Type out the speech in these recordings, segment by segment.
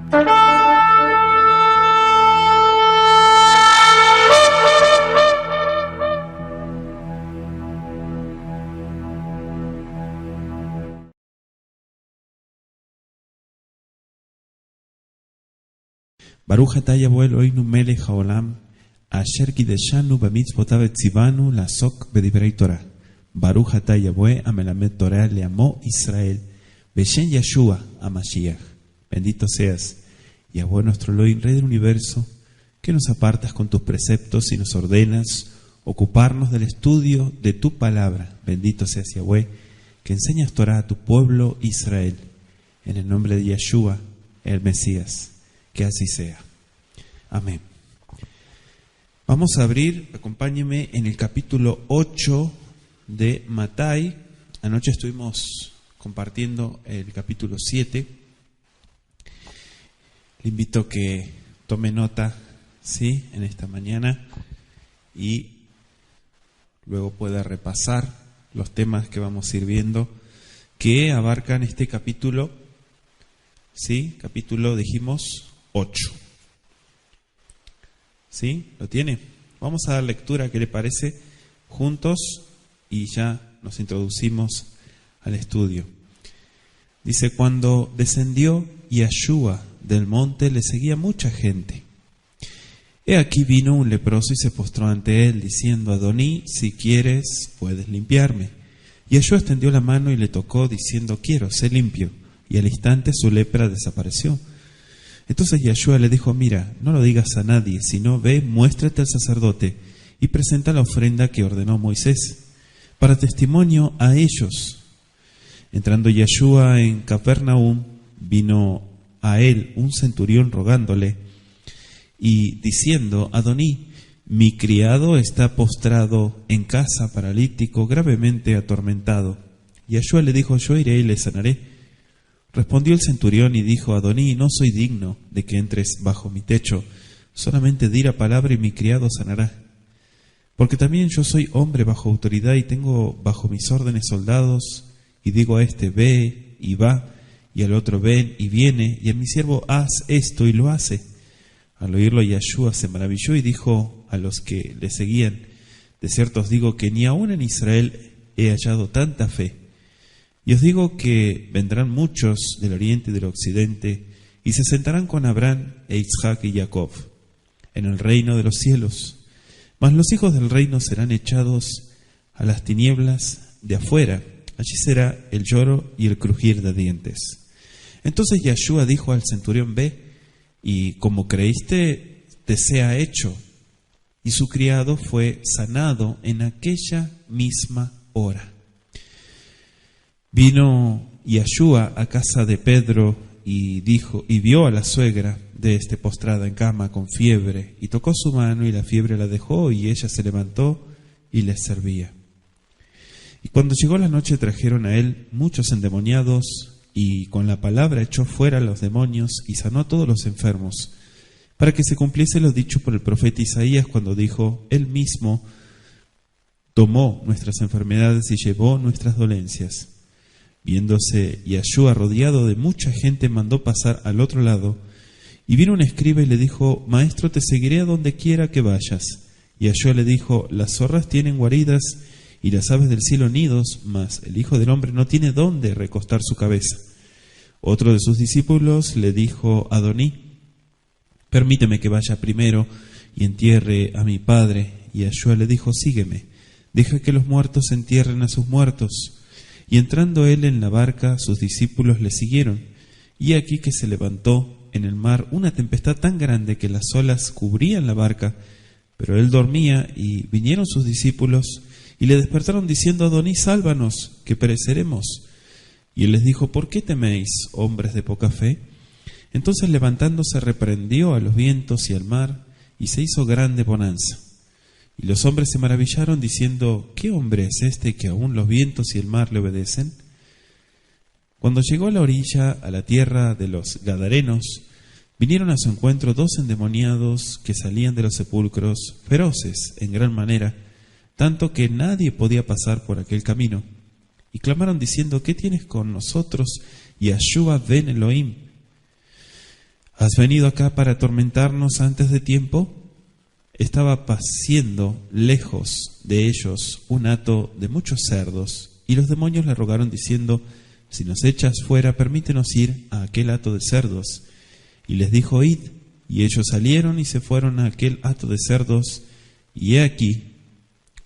Baruch atah Yahweh Eloheinu melech haolam, asher kideshanu b'mitzvotav etzivanu la'asok b'divrei Torah. Baruch atah Yahweh amelamed Torah le'amo Israel, b'shem Yeshua HaMashiach. Bendito seas, Yahweh nuestro Elohim, Rey del universo, que nos apartas con tus preceptos y nos ordenas ocuparnos del estudio de tu palabra. Bendito seas, Yahweh, que enseñas Torah a tu pueblo Israel. En el nombre de Yeshua, el Mesías. Que así sea. Amén. Vamos a abrir, acompáñenme, en el capítulo 8 de Mattai. Anoche estuvimos compartiendo el capítulo 7. Le invito a que tome nota, ¿sí?, en esta mañana y luego pueda repasar los temas que vamos a ir viendo que abarcan este capítulo, ¿sí? Capítulo, dijimos, 8. ¿Sí? ¿Lo tiene? Vamos a dar lectura, ¿qué le parece? Juntos, y ya nos introducimos al estudio. Dice: cuando descendió Yeshua del monte, le seguía mucha gente. He aquí vino un leproso y se postró ante él, diciendo: Adoní, si quieres, puedes limpiarme. Yeshua extendió la mano y le tocó, diciendo: quiero, sé limpio. Y al instante su lepra desapareció. Entonces Yeshua le dijo: mira, no lo digas a nadie, sino ve, muéstrate al sacerdote y presenta la ofrenda que ordenó Moisés, para testimonio a ellos. Entrando Yeshua en Capernaum, vino a él un centurión rogándole y diciendo: Adoní, mi criado está postrado en casa, paralítico, gravemente atormentado. Yeshua le dijo: yo iré y le sanaré. Respondió el centurión y dijo: Adoní, no soy digno de que entres bajo mi techo, solamente di la palabra y mi criado sanará. Porque también yo soy hombre bajo autoridad y tengo bajo mis órdenes soldados, y digo a este: ve, y va, y al otro: ven, y viene, y a mi siervo: haz esto, y lo hace. Al oírlo, Yeshua se maravilló y dijo a los que le seguían: de cierto os digo que ni aun en Israel he hallado tanta fe. Y os digo que vendrán muchos del oriente y del occidente, y se sentarán con Abraham e Isaac y Jacob en el reino de los cielos. Mas los hijos del reino serán echados a las tinieblas de afuera. Allí será el lloro y el crujir de dientes. Entonces Yeshua dijo al centurión: ve, y como creíste, te sea hecho. Y su criado fue sanado en aquella misma hora. Vino Yeshua a casa de Pedro y vio a la suegra de este postrada en cama con fiebre, y tocó su mano y la fiebre la dejó, y ella se levantó y les servía. Y cuando llegó la noche trajeron a él muchos endemoniados, y con la palabra echó fuera a los demonios y sanó a todos los enfermos, para que se cumpliese lo dicho por el profeta Isaías cuando dijo: él mismo tomó nuestras enfermedades y llevó nuestras dolencias. Viéndose Yeshua rodeado de mucha gente, mandó pasar al otro lado, y vino un escriba y le dijo: Maestro, te seguiré a donde quiera que vayas. Y Yeshua le dijo: las zorras tienen guaridas y las aves del cielo nidos, mas el Hijo del Hombre no tiene dónde recostar su cabeza. Otro de sus discípulos le dijo: Adoní, permíteme que vaya primero y entierre a mi padre. Y Yeshua le dijo: sígueme, deja que los muertos entierren a sus muertos. Y entrando él en la barca, sus discípulos le siguieron. Y aquí que se levantó en el mar una tempestad tan grande que las olas cubrían la barca, pero él dormía. Y vinieron sus discípulos y le despertaron diciendo: Adoní, sálvanos, que pereceremos. Y él les dijo: ¿por qué teméis, hombres de poca fe? Entonces, levantándose, reprendió a los vientos y al mar, y se hizo grande bonanza. Y los hombres se maravillaron diciendo: ¿qué hombre es este que aún los vientos y el mar le obedecen? Cuando llegó a la orilla, a la tierra de los Gadarenos, vinieron a su encuentro 2 endemoniados que salían de los sepulcros, feroces en gran manera, tanto que nadie podía pasar por aquel camino. Y clamaron diciendo: ¿qué tienes con nosotros, Yeshua ben Elohim? ¿Has venido acá para atormentarnos antes de tiempo? Estaba paciendo lejos de ellos un hato de muchos cerdos, y los demonios le rogaron diciendo: si nos echas fuera, permítenos ir a aquel hato de cerdos. Y les dijo: id. Y ellos salieron y se fueron a aquel hato de cerdos, y he aquí,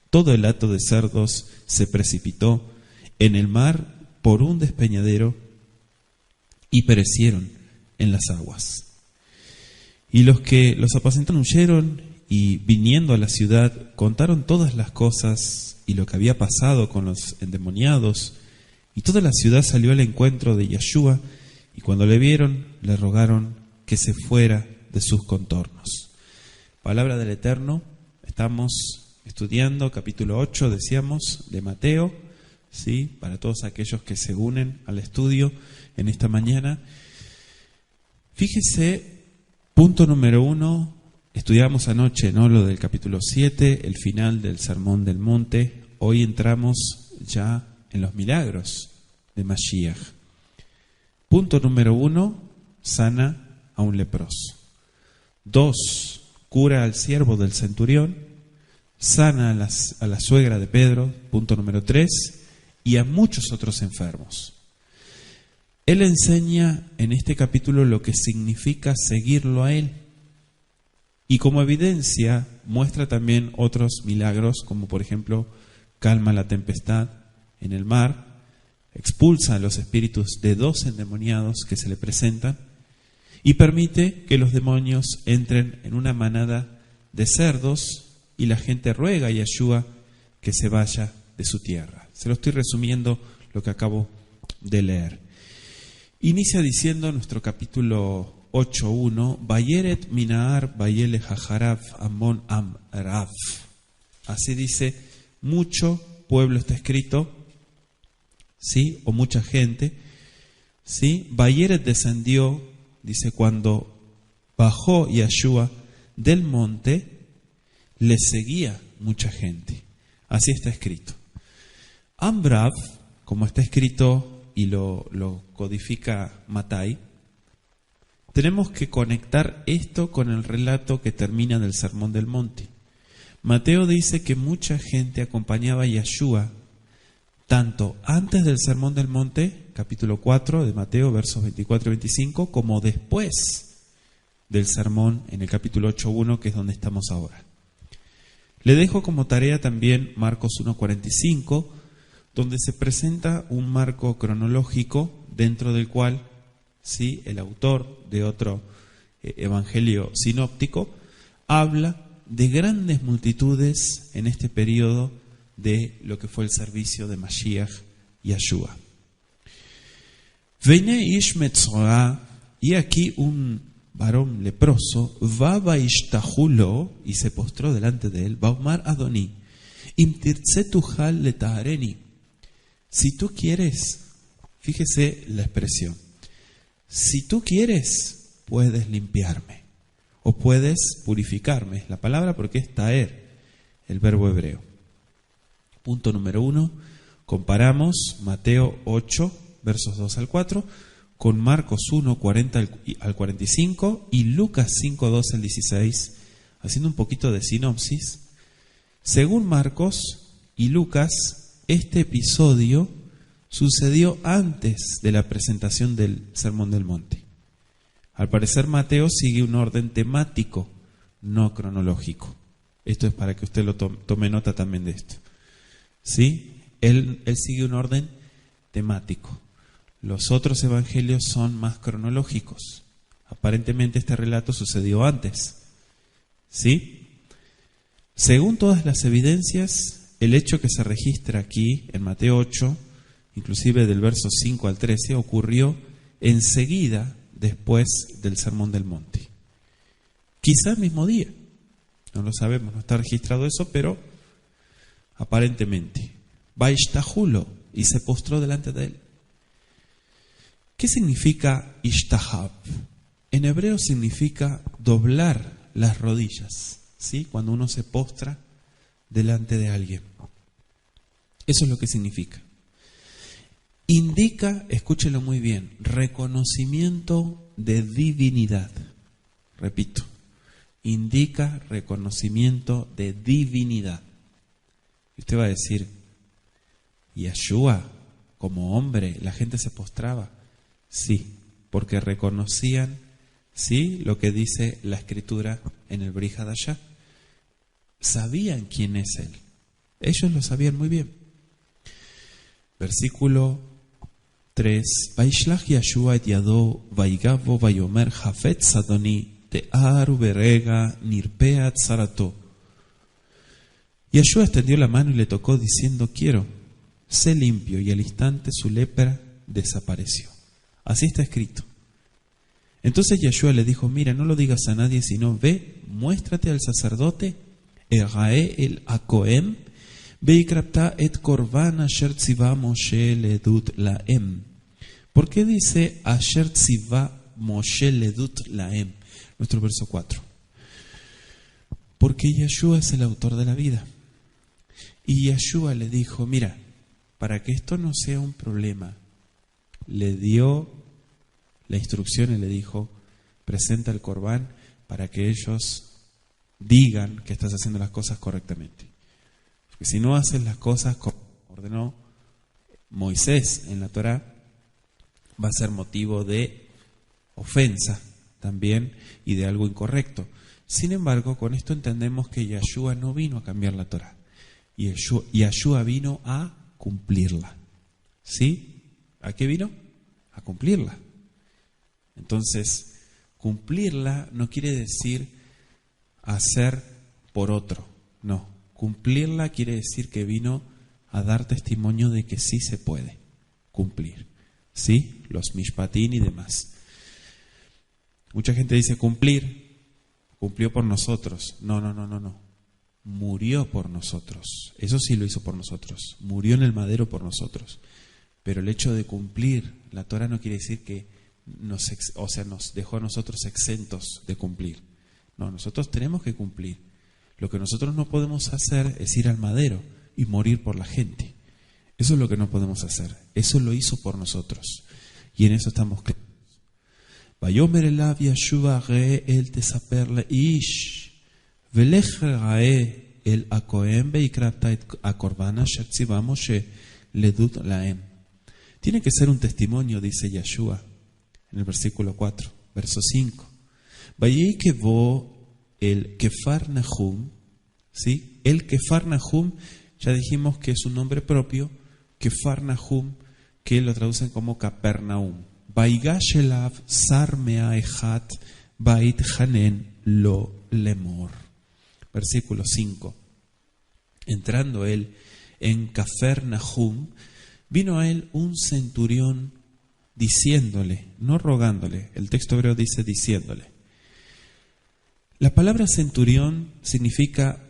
todo el hato de cerdos se precipitó en el mar por un despeñadero y perecieron en las aguas. Y los que los apacentaban huyeron, y viniendo a la ciudad contaron todas las cosas y lo que había pasado con los endemoniados. Y toda la ciudad salió al encuentro de Yeshua, y cuando le vieron, le rogaron que se fuera de sus contornos. Palabra del Eterno. Estamos estudiando capítulo 8, decíamos, de Mateo, ¿sí? Para todos aquellos que se unen al estudio en esta mañana. Fíjese, punto número 1, estudiamos anoche, ¿no?, lo del capítulo 7, el final del Sermón del Monte. Hoy entramos ya en los milagros de Mashiach. Punto número 1, sana a un leproso. 2, cura al siervo del centurión. Sana a la suegra de Pedro. Punto número 3, y a muchos otros enfermos. Él enseña en este capítulo lo que significa seguirlo a él. Y como evidencia muestra también otros milagros, como por ejemplo calma la tempestad en el mar, expulsa a los espíritus de 2 endemoniados que se le presentan y permite que los demonios entren en una manada de cerdos, y la gente ruega a Yeshua que se vaya de su tierra. Se lo estoy resumiendo lo que acabo de leer. Inicia diciendo nuestro capítulo 8.1: Vayeret Minaar Vayele Hajarav Amon Amrav. Así dice, mucho pueblo está escrito, ¿sí? O mucha gente, ¿sí? Vayeret descendió, dice, cuando bajó Yeshua del monte, le seguía mucha gente. Así está escrito. Amrav, como está escrito y lo codifica Matai, tenemos que conectar esto con el relato que termina del Sermón del Monte. Mateo dice que mucha gente acompañaba a Yeshua tanto antes del Sermón del Monte, capítulo 4 de Mateo, versos 24 y 25, como después del sermón en el capítulo 8.1, que es donde estamos ahora. Le dejo como tarea también Marcos 1.45, donde se presenta un marco cronológico dentro del cual, ¿sí?, el autor de otro evangelio sinóptico habla de grandes multitudes en este periodo de lo que fue el servicio de Mashiach y Yeshua. Vene ish metzora, y aquí un varón leproso, va vaishtahulo, y se postró delante de él, Baumar Adoni, im tirtze tujal letahareni. Si tú quieres, fíjese la expresión, si tú quieres, puedes limpiarme, o puedes purificarme, es la palabra porque es taer, el verbo hebreo. Punto número 1, comparamos Mateo 8, versos 2 al 4, con Marcos 1, 40 al 45 y Lucas 5, 12 al 16, haciendo un poquito de sinopsis. Según Marcos y Lucas, este episodio sucedió antes de la presentación del Sermón del Monte. Al parecer Mateo sigue un orden temático, no cronológico. Esto es para que usted lo tome nota también de esto. ¿Sí? Él sigue un orden temático. Los otros evangelios son más cronológicos. Aparentemente este relato sucedió antes. ¿Sí? Según todas las evidencias, el hecho que se registra aquí en Mateo 8, inclusive del verso 5 al 13, ocurrió enseguida después del Sermón del Monte. Quizá el mismo día. No lo sabemos, no está registrado eso, pero aparentemente. Vaishtahulo, y se postró delante de él. ¿Qué significa ishtahab? En hebreo significa doblar las rodillas, ¿sí? Cuando uno se postra delante de alguien. Eso es lo que significa. Indica, escúchelo muy bien, reconocimiento de divinidad. repito, indica reconocimiento de divinidad. Y usted va a decir, Yeshua, como hombre, la gente se postraba. Sí, porque reconocían, sí, lo que dice la Escritura en el Brit Hadashah. Sabían quién es Él. Ellos lo sabían muy bien. Versículo 3. Vaishlach Yeshua et yado, vaigavo vayomer hafetz Adoni, te'ar uberega nirpea tzarato. Yeshua extendió la mano y le tocó diciendo, quiero, sé limpio, y al instante su lepra desapareció. Así está escrito. Entonces Yeshua le dijo, mira, no lo digas a nadie, sino ve, muéstrate al sacerdote, Erae el Akoem, veikrapta et korban asher tziva Moshe ledut laem. ¿Por qué dice asher tziva Moshe ledut laem? Nuestro verso 4. Porque Yeshua es el autor de la vida. Y Yeshua le dijo, mira, para que esto no sea un problema, le dio la instrucción y le dijo, presenta el corbán para que ellos digan que estás haciendo las cosas correctamente. Porque si no haces las cosas como ordenó Moisés en la Torá, va a ser motivo de ofensa también y de algo incorrecto. Sin embargo, con esto entendemos que Yeshua no vino a cambiar la Torá. Yeshua vino a cumplirla. ¿Sí? ¿A qué vino? A cumplirla. Entonces, cumplirla no quiere decir hacer por otro. No. Cumplirla quiere decir que vino a dar testimonio de que sí se puede cumplir. ¿Sí? Los mishpatín y demás. Mucha gente dice cumplir, cumplió por nosotros. No. Murió por nosotros. Eso sí lo hizo por nosotros. Murió en el madero por nosotros. Pero el hecho de cumplir la Torah no quiere decir que nos dejó a nosotros exentos de cumplir. No, nosotros tenemos que cumplir. Lo que nosotros no podemos hacer es ir al madero y morir por la gente. Eso es lo que no podemos hacer. Eso lo hizo por nosotros. Y en eso estamos claros. Vayomer elav Yeshua re el tesaper leish. Velech rae el akoem veikrapta et akorban asher tziva Moshe ledut laem. Tiene que ser un testimonio, dice Yeshua en el versículo 4, verso 5. Vayei kevo el Kefar Nahum, ¿sí? El Kefar Nahum, ya dijimos que es un nombre propio, Kefar Nahum, que lo traducen como Capernaum. Vaigash elav sar mea echat bait hanen lo lemor. Versículo 5. Entrando él en Capernaum, vino a él un centurión diciéndole, no rogándole, el texto hebreo dice diciéndole. La palabra centurión significa,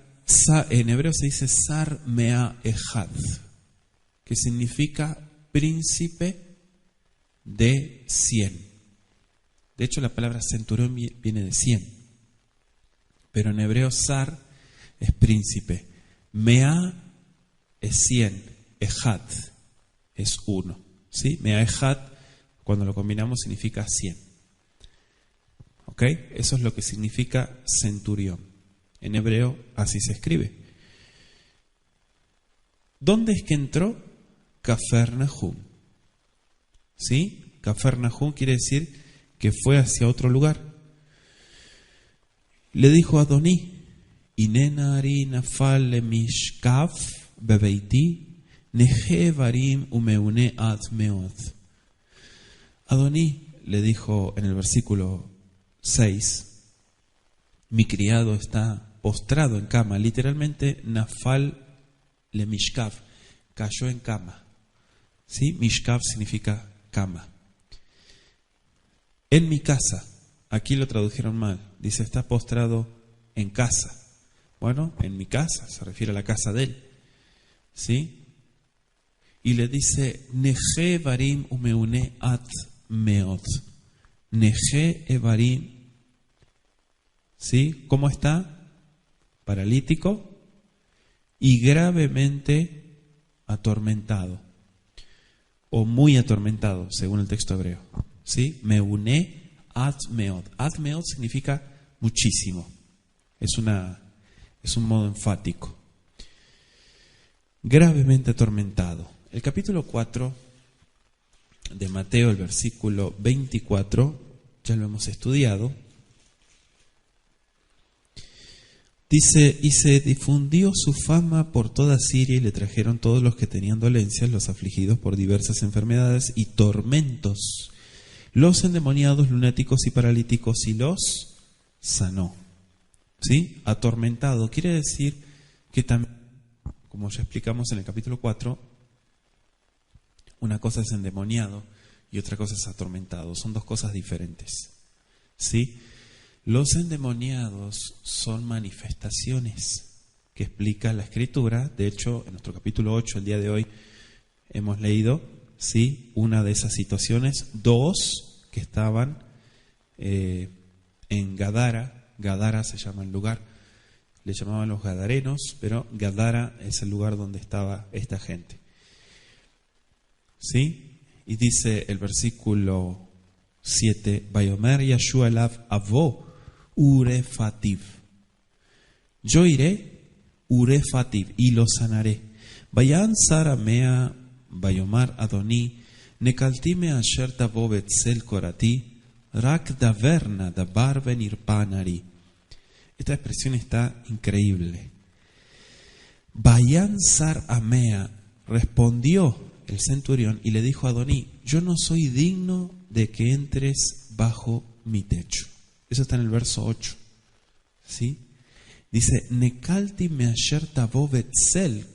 en hebreo se dice sar mea echad, que significa príncipe de 100. De hecho, la palabra centurión viene de 100, pero en hebreo sar es príncipe, mea es 100, echad es 1, ¿sí? Mea echad, cuando lo combinamos, significa 100. ¿Ok? Eso es lo que significa centurión. En hebreo así se escribe. ¿Dónde es que entró? Capernaum. ¿Sí? Capernaum quiere decir que fue hacia otro lugar. Le dijo a Adoní, Inena ari nafal le mishkaf bebeiti neje varim umeune ad meod. Adoní le dijo en el versículo 6, mi criado está postrado en cama, literalmente nafal le mishkav, cayó en cama. ¿Sí? Mishkav significa cama. En mi casa, aquí lo tradujeron mal, dice está postrado en casa. Bueno, en mi casa, se refiere a la casa de él. ¿Sí? Y le dice, Neje varim umeune at meot. Neje evarim. ¿Sí? ¿Cómo está? Paralítico y gravemente atormentado. O muy atormentado, según el texto hebreo. ¿Sí? Meune at meot. At meot significa muchísimo. Es un modo enfático. Gravemente atormentado. El capítulo 4 de Mateo, el versículo 24, ya lo hemos estudiado. Dice, y se difundió su fama por toda Siria y le trajeron todos los que tenían dolencias, los afligidos por diversas enfermedades y tormentos, los endemoniados, lunáticos y paralíticos, y los sanó. ¿Sí? Atormentado quiere decir que también, como ya explicamos en el capítulo 4, una cosa es endemoniado y otra cosa es atormentado. Son dos cosas diferentes. ¿Sí? Los endemoniados son manifestaciones que explica la Escritura. De hecho, en nuestro capítulo 8, el día de hoy, hemos leído, ¿sí?, una de esas situaciones, dos que estaban en Gadara. Gadara se llama el lugar, le llamaban los gadarenos, pero Gadara es el lugar donde estaba esta gente. ¿Sí? Y dice el versículo 7, Vayomer Yashua elav avo urefativ. Yo iré urefativ y lo sanaré. Vayan saramea vayomar adoni nekaltime asher tavo betzel korati rak daverna dabar venir panari. Esta expresión está increíble. Vayan saramea, respondió el centurión y le dijo a Adoní, yo no soy digno de que entres bajo mi techo. Eso está en el verso 8. ¿Sí? Dice, Nekalti me asher tavo betzel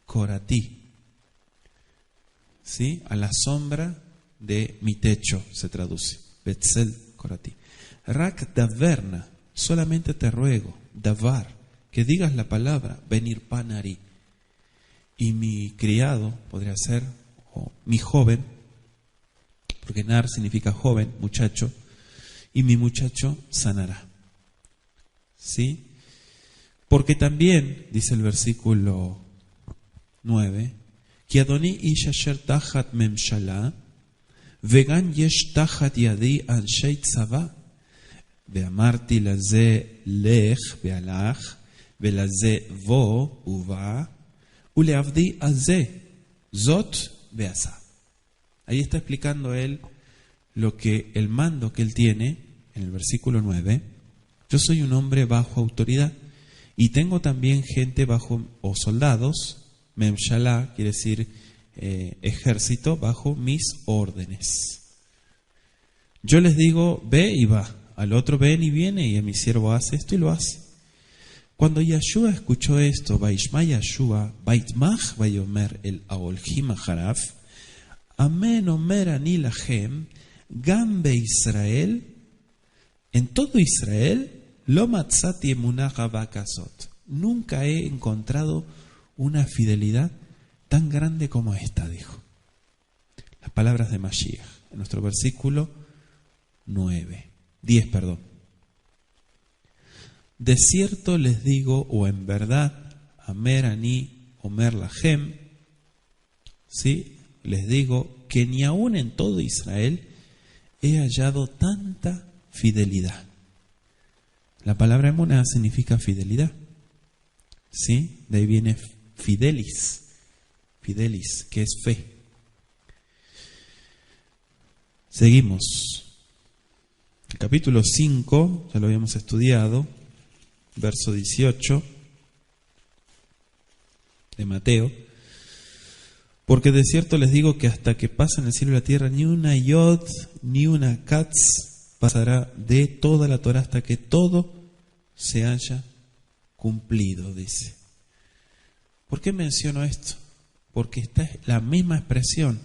korati. ¿Sí? A la sombra de mi techo se traduce. Betzel korati. Rak daverna, solamente te ruego, davar, que digas la palabra, venir panari. Y mi criado, podría ser, o mi joven, porque nar significa joven, muchacho, y mi muchacho sanará. ¿Sí? Porque también, dice el versículo 9, Ki Adoni ish asher tachat memshala, vegan yesh tachat yadi anshei tzava, ve'amarti laze lech ve'alach, ve'laze vo uva, uleavdi aze, zot ve'asa. Ahí está explicando él lo que el mando que él tiene en el versículo 9. Yo soy un hombre bajo autoridad y tengo también gente bajo, o soldados, memshalá quiere decir ejército, bajo mis órdenes. Yo les digo, ve y va, al otro ven y viene, y a mi siervo hace esto y lo hace. Cuando Yeshua escuchó esto, Vaishma Yeshua, Vaitmach Vayomer el Aolhim Aharaf, Amen Omer Ani Lachem, Gambe Israel, en todo Israel, Lo Matzati Emunah Bakasot. Nunca he encontrado una fidelidad tan grande como esta, dijo. Las palabras de Mashiach, en nuestro versículo 10. De cierto les digo, o en verdad, Amer Ani Omer Lachem, ¿sí? Les digo que ni aún en todo Israel he hallado tanta fidelidad. La palabra emuná significa fidelidad. ¿Sí? De ahí viene fidelis. Fidelis, que es fe. Seguimos. El capítulo 5, ya lo habíamos estudiado, verso 18 de Mateo. Porque de cierto les digo que hasta que pasen el cielo y la tierra, ni una yod, ni una katz pasará de toda la Torah hasta que todo se haya cumplido, dice. ¿Por qué menciono esto? Porque esta es la misma expresión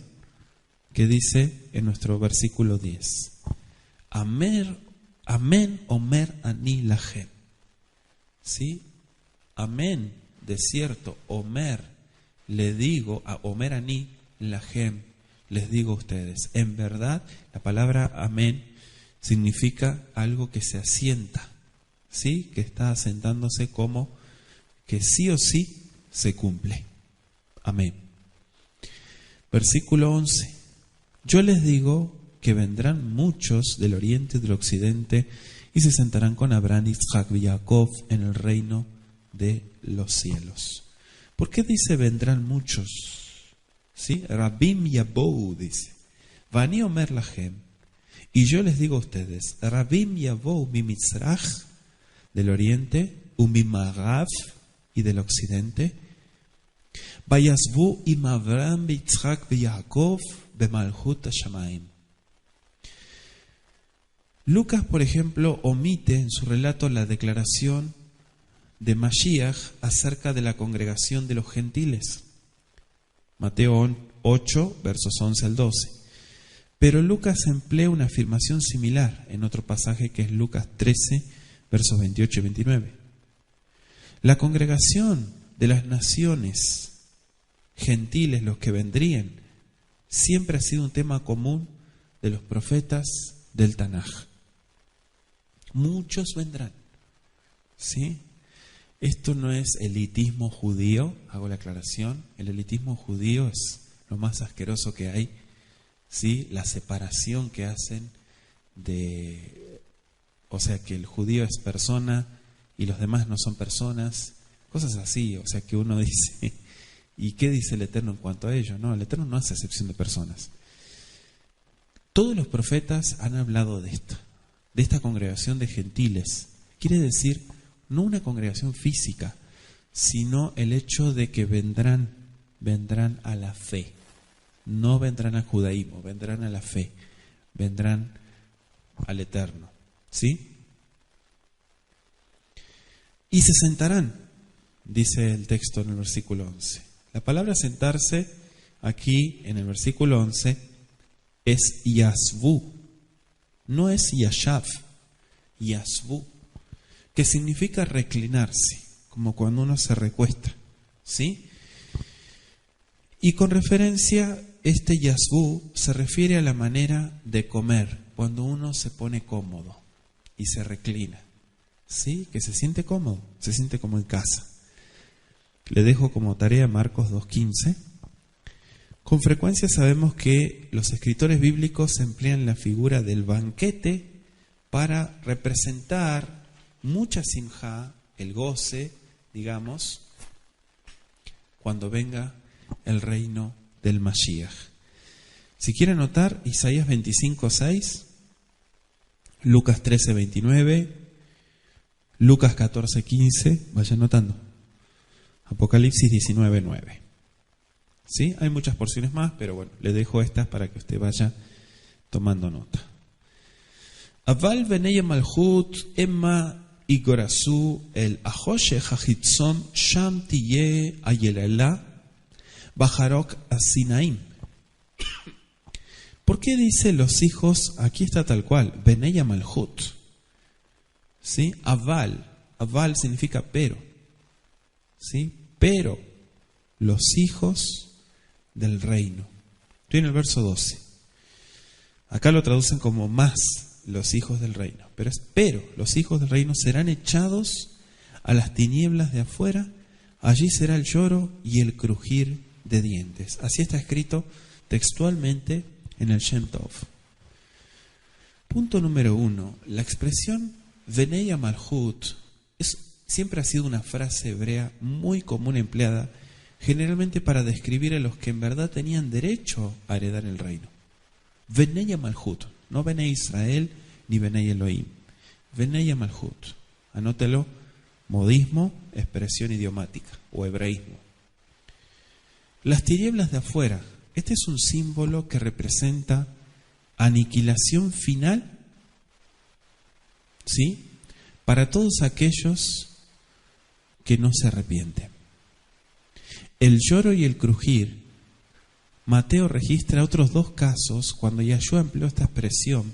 que dice en nuestro versículo 10. Amén omer ani lachem. ¿Sí? Amén, de cierto, omer, le digo a Omer Ani Lachem, les digo a ustedes. En verdad, la palabra amén significa algo que se asienta, ¿sí? Que está asentándose como que sí o sí se cumple. Amén. Versículo 11. Yo les digo que vendrán muchos del oriente y del occidente y se sentarán con Abraham, Isaac y Jacob en el reino de los cielos. ¿Por qué dice vendrán muchos? ¿Sí? Rabim Yabou dice. Vani Omer Lahem. Y yo les digo a ustedes, Rabim Yabou mi Mitzrach del oriente, mi Maghav y del occidente, Vayasbu im Abraham, Isaac y Jacob bemalhut Hashamayim. Lucas, por ejemplo, omite en su relato la declaración de Mashiach acerca de la congregación de los gentiles. Mateo 8, versos 11 al 12. Pero Lucas emplea una afirmación similar en otro pasaje que es Lucas 13, versos 28 y 29. La congregación de las naciones gentiles, los que vendrían, siempre ha sido un tema común de los profetas del Tanaj. Muchos vendrán, ¿sí? Esto no es elitismo judío, hago la aclaración. El elitismo judío es lo más asqueroso que hay, ¿sí? La separación que hacen o sea, que el judío es persona y los demás no son personas, cosas así. O sea, que uno dice, ¿y qué dice el Eterno en cuanto a ello? No, el Eterno no hace excepción de personas. Todos los profetas han hablado de esta congregación de gentiles. Quiere decir, no una congregación física, sino el hecho de que vendrán a la fe. No vendrán al judaísmo, vendrán a la fe, vendrán al Eterno. ¿Sí? Y se sentarán, dice el texto en el versículo 11. La palabra sentarse aquí en el versículo 11 es yasvu, no es yashav, yasvu, que significa reclinarse, como cuando uno se recuesta, ¿sí? Y con referencia, este yasvu se refiere a la manera de comer, cuando uno se pone cómodo y se reclina, ¿sí? Que se siente cómodo, se siente como en casa. Le dejo como tarea Marcos 2:15. Con frecuencia sabemos que los escritores bíblicos emplean la figura del banquete para representar mucha simjá, el goce, digamos, cuando venga el reino del Mashiach. Si quiere anotar, Isaías 25:6, Lucas 13:29, Lucas 14:15, vaya anotando, Apocalipsis 19:9. ¿Sí? Hay muchas porciones más, pero bueno, le dejo estas para que usted vaya tomando nota. Aval benei malchut emma igorasu el ahoshech hachitzon sham tiye ayelala bajarok asinaim. ¿Por qué dice los hijos? Aquí está tal cual, benei malchut. ¿Sí? Aval significa pero. ¿Sí? Pero los hijos del reino. Estoy en el verso 12. Acá lo traducen como más los hijos del reino. Pero los hijos del reino serán echados a las tinieblas de afuera. Allí será el lloro y el crujir de dientes. Así está escrito textualmente en el Shem Tov. Punto número 1. La expresión Venei Malhut siempre ha sido una frase hebrea muy común empleada generalmente para describir a los que en verdad tenían derecho a heredar el reino. Venei Malhut, no Venei Israel ni Venei Elohim. Venei Malhut, anótelo, modismo, expresión idiomática o hebreísmo. Las tinieblas de afuera, este es un símbolo que representa aniquilación final, ¿sí? Para todos aquellos que no se arrepienten. El lloro y el crujir, Mateo registra otros dos casos cuando Yahshua empleó esta expresión,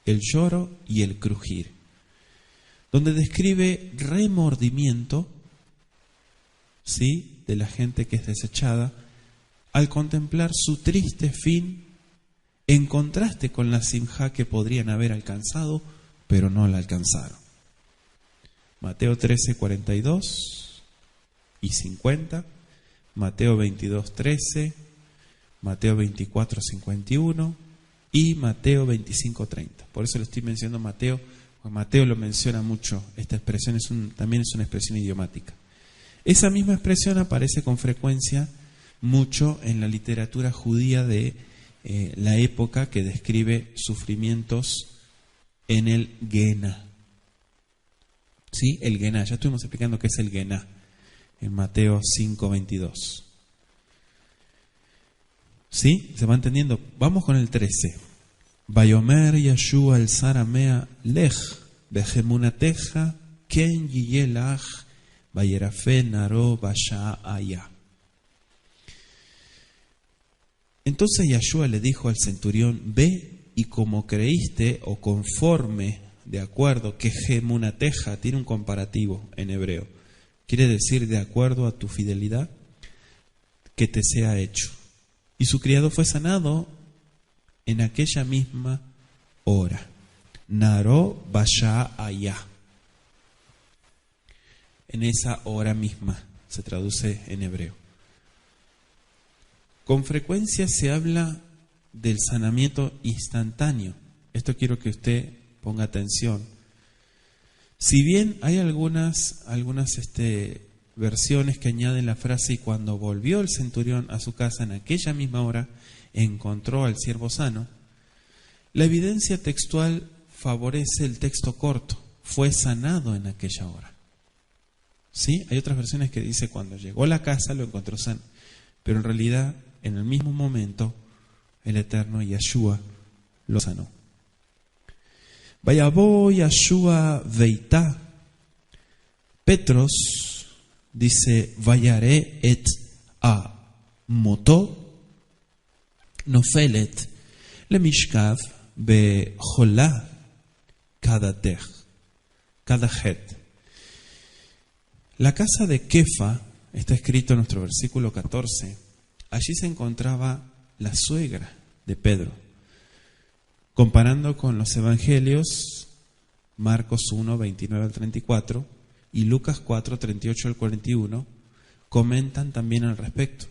el lloro y el crujir, donde describe remordimiento, ¿sí?, de la gente que es desechada, al contemplar su triste fin, en contraste con la simjá que podrían haber alcanzado, pero no la alcanzaron. Mateo 13, 42 y 50, Mateo 22, 13, Mateo 24, 51, y Mateo 25:30. Por eso le estoy mencionando Mateo, porque Mateo lo menciona mucho. Esta expresión también es una expresión idiomática. Esa misma expresión aparece con frecuencia mucho en la literatura judía de la época, que describe sufrimientos en el Gehenna. ¿Sí? El Gehenna. Ya estuvimos explicando qué es el Gehenna en Mateo 5:22. ¿Sí? ¿Se va entendiendo? Vamos con el 13. Vayomer Yeshua el Saramea Lech Bejemunateja Ken Yiyelach Vayerafe Naro Bashaaya. Entonces Yeshua le dijo al centurión: ve y como creíste, o conforme, de acuerdo, que Gemunateja tiene un comparativo en hebreo, quiere decir de acuerdo a tu fidelidad, que te sea hecho. Y su criado fue sanado en aquella misma hora. Naro Bashaaya. En esa hora misma se traduce en hebreo. Con frecuencia se habla del sanamiento instantáneo. Esto quiero que usted ponga atención. Si bien hay algunas versiones que añaden la frase: y cuando volvió el centurión a su casa en aquella misma hora, encontró al siervo sano, la evidencia textual favorece el texto corto: fue sanado en aquella hora. ¿Sí? Hay otras versiones que dice: cuando llegó a la casa lo encontró sano. Pero en realidad, en el mismo momento, el eterno Yeshua lo sanó. Vayabo Yeshua veita. Petros dice: Vayare et a moto nofelet le mishkav be jola kadatech kadahet. La casa de Kefa, está escrito en nuestro versículo 14, allí se encontraba la suegra de Pedro. Comparando con los evangelios, Marcos 1, 29 al 34 y Lucas 4, 38 al 41, comentan también al respecto.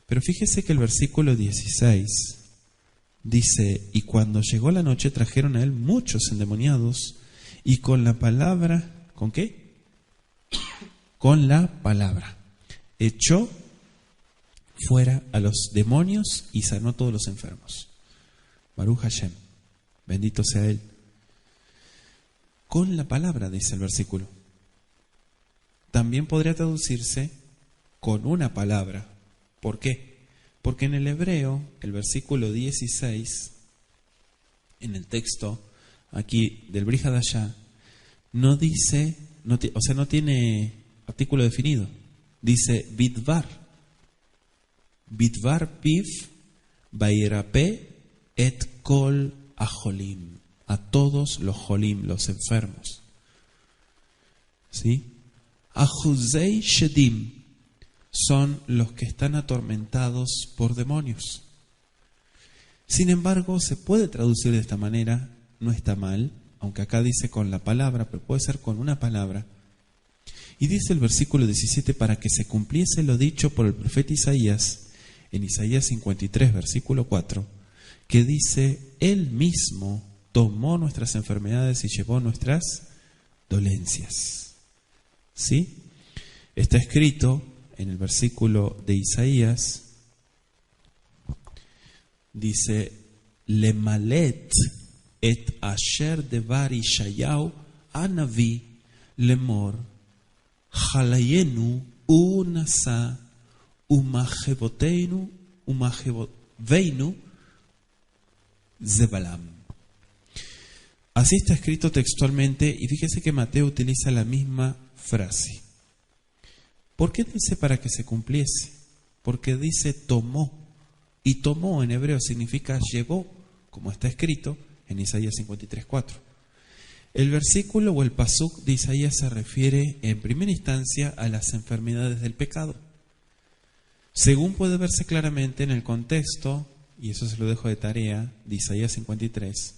Pero fíjese que el versículo 16 dice: y cuando llegó la noche trajeron a él muchos endemoniados, y con la palabra, ¿con qué? Con la palabra echó fuera a los demonios y sanó a todos los enfermos. Baruch Hashem, bendito sea Él. Con la palabra, dice el versículo. También podría traducirse con una palabra. ¿Por qué? Porque en el hebreo, el versículo 16, en el texto aquí del Brit Hadashah, no dice, no tiene artículo definido. Dice Bidvar. Bidvar piv vayerape et kol ajolim. A todos los jolim, los enfermos. ¿Sí? Ahuzei shedim son los que están atormentados por demonios. Sin embargo, se puede traducir de esta manera, no está mal, aunque acá dice con la palabra, pero puede ser con una palabra. Y dice el versículo 17: para que se cumpliese lo dicho por el profeta Isaías, en Isaías 53, versículo 4, que dice: Él mismo tomó nuestras enfermedades y llevó nuestras dolencias. ¿Sí? Está escrito en el versículo de Isaías, dice: Lemalet et asher devar Ishayahu anavi lemor halayenu unasa umajeboteinu umajeboveinu zebalam. Así está escrito textualmente, y fíjese que Mateo utiliza la misma frase. ¿Por qué dice para que se cumpliese? Porque dice tomó, y tomó en hebreo significa llevó, como está escrito en Isaías 53:4. El versículo o el pasuk de Isaías se refiere en primera instancia a las enfermedades del pecado. Según puede verse claramente en el contexto, y eso se lo dejo de tarea, de Isaías 53,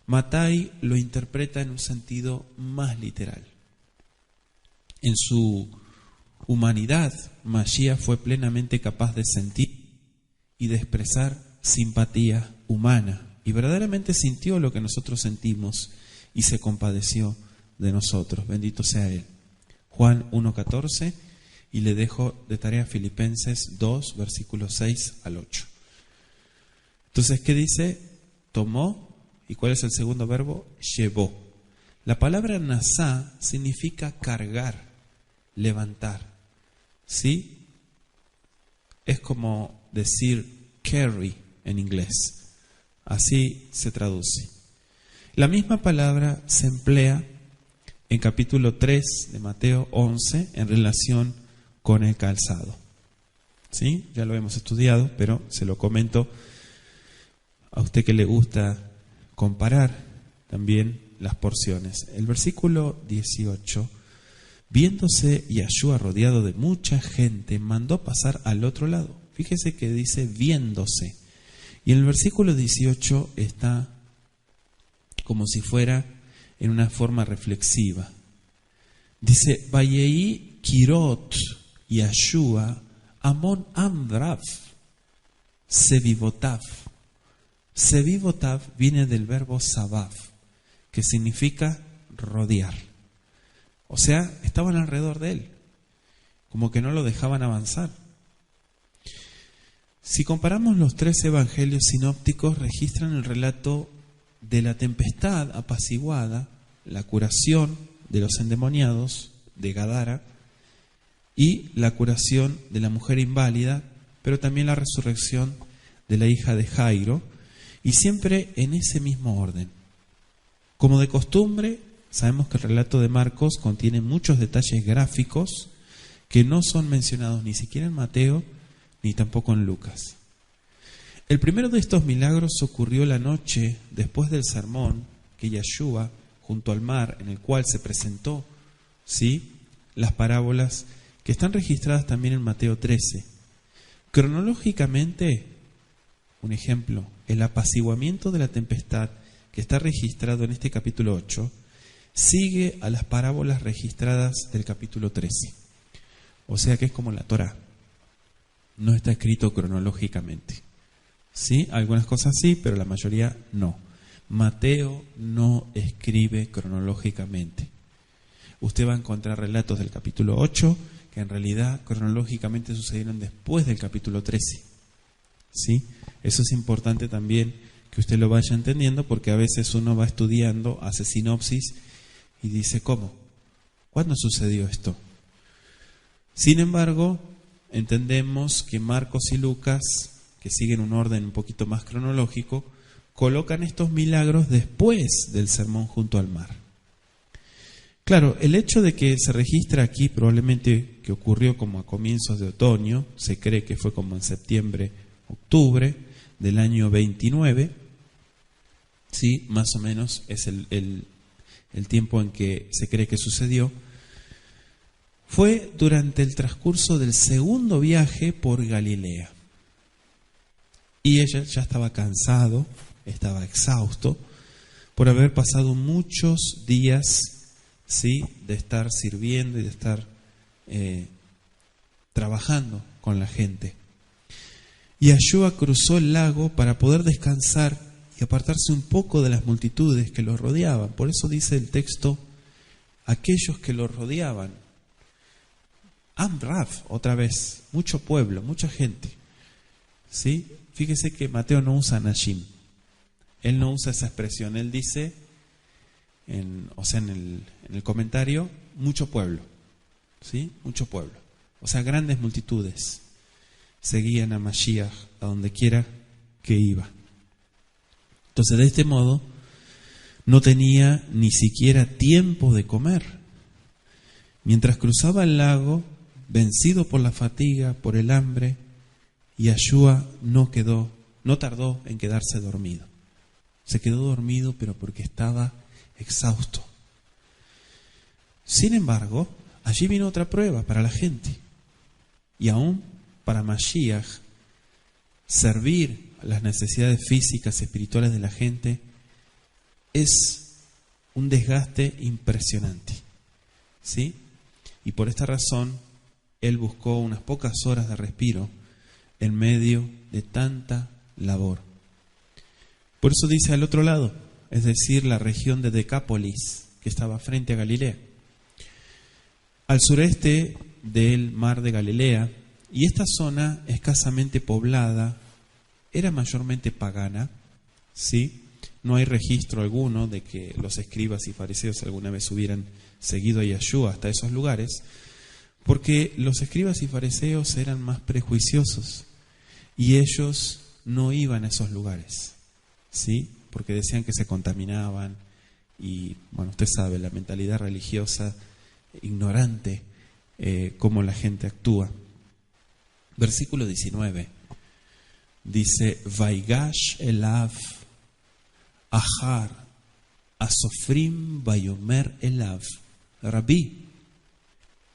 Matai lo interpreta en un sentido más literal. En su humanidad, Mashiach fue plenamente capaz de sentir y de expresar simpatía humana. y verdaderamente sintió lo que nosotros sentimos y se compadeció de nosotros. Bendito sea Él. Juan 1:14, y le dejo de tarea Filipenses 2, versículos 6 al 8. Entonces, ¿qué dice? Tomó, ¿y cuál es el segundo verbo? Llevó. La palabra nasá significa cargar, levantar, ¿sí? Es como decir carry en inglés. Así se traduce. La misma palabra se emplea en capítulo 3 de Mateo 11 en relación con el calzado. ¿Sí? Ya lo hemos estudiado, pero se lo comento a usted que le gusta comparar también las porciones. El versículo 18, viéndose Yahshua rodeado de mucha gente, mandó pasar al otro lado. Fíjese que dice viéndose. Y en el versículo 18 está como si fuera en una forma reflexiva. Dice, Vayei Kirot Yahshua Amon Amdrav Sevivotav. Sevivotav viene del verbo sabav, que significa rodear. O sea, estaban alrededor de él, como que no lo dejaban avanzar. Si comparamos los tres evangelios sinópticos, registran el relato de la tempestad apaciguada, la curación de los endemoniados de Gadara y la curación de la mujer inválida, pero también la resurrección de la hija de Jairo, y siempre en ese mismo orden. Como de costumbre, sabemos que el relato de Marcos contiene muchos detalles gráficos que no son mencionados ni siquiera en Mateo ni tampoco en Lucas. El primero de estos milagros ocurrió la noche después del sermón que Yahshua, junto al mar en el cual se presentó, ¿sí?, las parábolas que están registradas también en Mateo 13. Cronológicamente, un ejemplo, el apaciguamiento de la tempestad que está registrado en este capítulo 8 sigue a las parábolas registradas del capítulo 13. O sea que es como la Torá. No está escrito cronológicamente. ¿Sí? Algunas cosas sí, pero la mayoría no. Mateo no escribe cronológicamente. Usted va a encontrar relatos del capítulo 8 que en realidad cronológicamente sucedieron después del capítulo 13. ¿Sí? Eso es importante también que usted lo vaya entendiendo, porque a veces uno va estudiando, hace sinopsis y dice, ¿cómo? ¿Cuándo sucedió esto? Sin embargo, entendemos que Marcos y Lucas, que siguen un orden un poquito más cronológico, colocan estos milagros después del sermón junto al mar. Claro, el hecho de que se registra aquí probablemente que ocurrió como a comienzos de otoño, se cree que fue como en septiembre, octubre del año 29, ¿sí? Más o menos es el tiempo en que se cree que sucedió. Fue durante el transcurso del segundo viaje por Galilea. Y ella ya estaba cansado, estaba exhausto, por haber pasado muchos días, ¿sí?, de estar sirviendo y de estar trabajando con la gente. Y Yahshua cruzó el lago para poder descansar y apartarse un poco de las multitudes que lo rodeaban. Por eso dice el texto, aquellos que lo rodeaban. Amrav, otra vez, mucho pueblo, mucha gente. ¿Sí? Fíjese que Mateo no usa Nashim. Él no usa esa expresión. Él dice, en el comentario, mucho pueblo. ¿Sí? Mucho pueblo. O sea, grandes multitudes seguían a Mashiach a donde quiera que iba. Entonces, de este modo, no tenía ni siquiera tiempo de comer. Mientras cruzaba el lago, vencido por la fatiga, por el hambre, Yahshua no tardó en quedarse dormido. Se quedó dormido, pero porque estaba exhausto. Sin embargo, allí vino otra prueba para la gente. Y aún para Mashiach, servir a las necesidades físicas y espirituales de la gente es un desgaste impresionante. ¿Sí? Y por esta razón, él buscó unas pocas horas de respiro en medio de tanta labor. Por eso dice al otro lado, es decir, la región de Decápolis, que estaba frente a Galilea, al sureste del mar de Galilea, y esta zona escasamente poblada era mayormente pagana, ¿sí? No hay registro alguno de que los escribas y fariseos alguna vez hubieran seguido a Yeshua hasta esos lugares, porque los escribas y fariseos eran más prejuiciosos y ellos no iban a esos lugares, ¿sí? Porque decían que se contaminaban y, bueno, usted sabe, la mentalidad religiosa ignorante, cómo la gente actúa. Versículo 19 dice: Vaigash elav Ahar Asofrim Bayomer elav Rabbi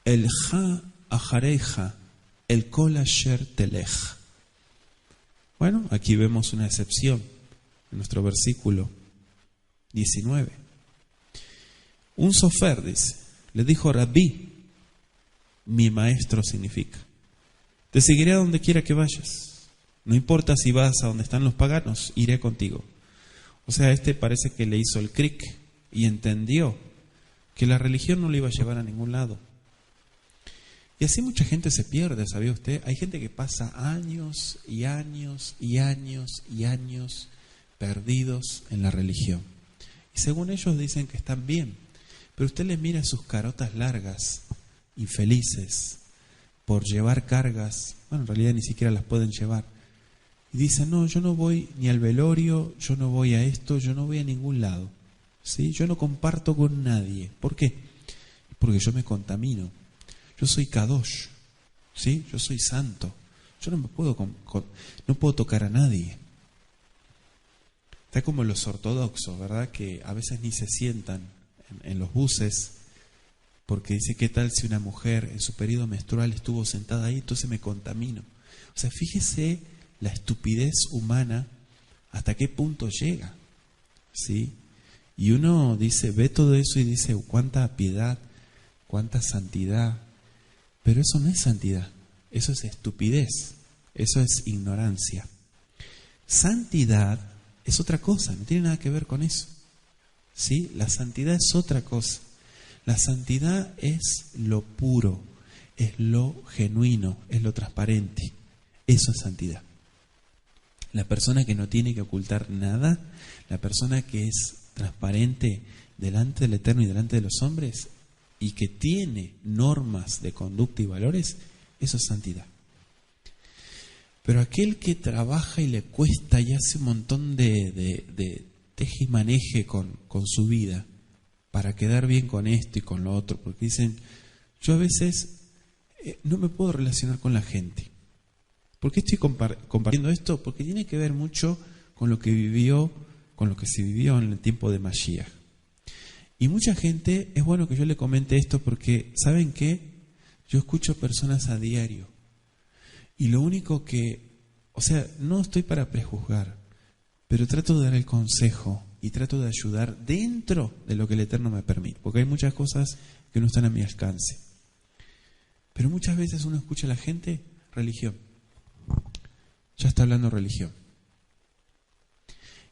Elja Ajareja El Kol Asher Telech. Bueno, aquí vemos una excepción en nuestro versículo 19. Un sofer, dice, le dijo: Rabí, mi maestro significa, te seguiré a donde quiera que vayas. No importa si vas a donde están los paganos, iré contigo. O sea, parece que le hizo el clic y entendió que la religión no le iba a llevar a ningún lado. Y así mucha gente se pierde, ¿sabía usted? Hay gente que pasa años y años y años y años perdidos en la religión. Y según ellos dicen que están bien, pero usted les mira sus carotas largas, infelices, por llevar cargas, bueno, en realidad ni siquiera las pueden llevar. Y dicen: no, yo no voy ni al velorio, yo no voy a esto, yo no voy a ningún lado, ¿sí? Yo no comparto con nadie. ¿Por qué? Porque yo me contamino. Yo soy kadosh, ¿sí? Yo soy santo. Yo no puedo tocar a nadie. Está como los ortodoxos, ¿verdad? Que a veces ni se sientan en los buses porque dice: ¿qué tal si una mujer en su periodo menstrual estuvo sentada ahí? Entonces me contamino. O sea, fíjese la estupidez humana hasta qué punto llega, ¿sí? Y uno ve todo eso y dice: cuánta piedad, cuánta santidad. Pero eso no es santidad, eso es estupidez, eso es ignorancia. Santidad es otra cosa, no tiene nada que ver con eso, ¿sí? La santidad es otra cosa. La santidad es lo puro, es lo genuino, es lo transparente. Eso es santidad. La persona que no tiene que ocultar nada, la persona que es transparente delante del Eterno y delante de los hombres y que tiene normas de conducta y valores, eso es santidad. Pero aquel que trabaja y le cuesta y hace un montón de teje y maneje con su vida para quedar bien con esto y con lo otro, porque dicen: yo a veces no me puedo relacionar con la gente. ¿Por qué estoy compartiendo esto? Porque tiene que ver mucho con lo que se vivió en el tiempo de Mashiach. Y mucha gente, es bueno que yo le comente esto porque, ¿saben qué? Yo escucho personas a diario y lo único no estoy para prejuzgar, pero trato de dar el consejo y trato de ayudar dentro de lo que el Eterno me permite, porque hay muchas cosas que no están a mi alcance. Pero muchas veces uno escucha a la gente: religión. Ya está hablando religión.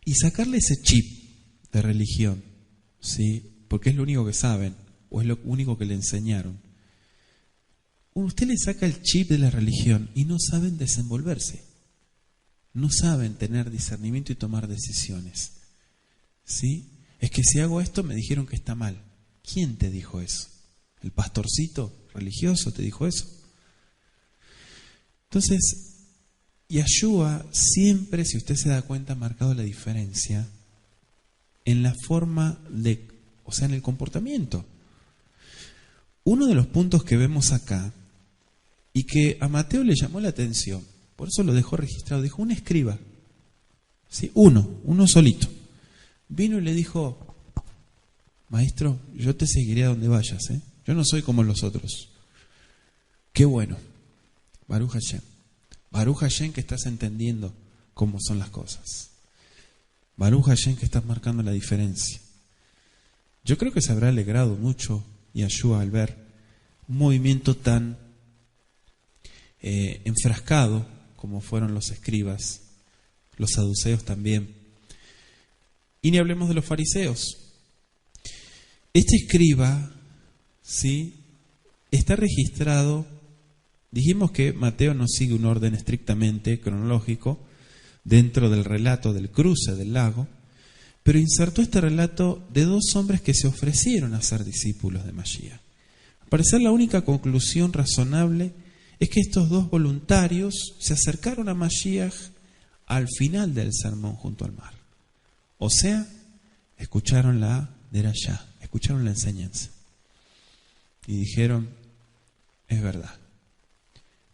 Y sacarle ese chip de religión, ¿sí? Porque es lo único que saben o es lo único que le enseñaron. Usted le saca el chip de la religión y no saben desenvolverse. No saben tener discernimiento y tomar decisiones. ¿Sí? Es que si hago esto me dijeron que está mal. ¿Quién te dijo eso? ¿El pastorcito religioso te dijo eso? Entonces, Yeshua siempre, si usted se da cuenta, ha marcado la diferencia en la forma en el comportamiento. Uno de los puntos que vemos acá y que a Mateo le llamó la atención, por eso lo dejó registrado, dijo: un escriba, ¿sí? Uno solito, vino y le dijo: maestro, yo te seguiré a donde vayas, ¿eh? Yo no soy como los otros. Qué bueno, Baruch Hashem. Baruch Hashem que estás entendiendo cómo son las cosas. Baruch Hashem que estás marcando la diferencia. Yo creo que se habrá alegrado mucho Yeshua al ver un movimiento tan enfrascado como fueron los escribas, los saduceos también. Y ni hablemos de los fariseos. Este escriba, ¿sí?, está registrado. Dijimos que Mateo no sigue un orden estrictamente cronológico dentro del relato del cruce del lago, pero insertó este relato de dos hombres que se ofrecieron a ser discípulos de Mashiach. Al parecer, la única conclusión razonable es que estos dos voluntarios se acercaron a Mashiach al final del sermón junto al mar. O sea, escucharon la derashá, escucharon la enseñanza y dijeron: es verdad.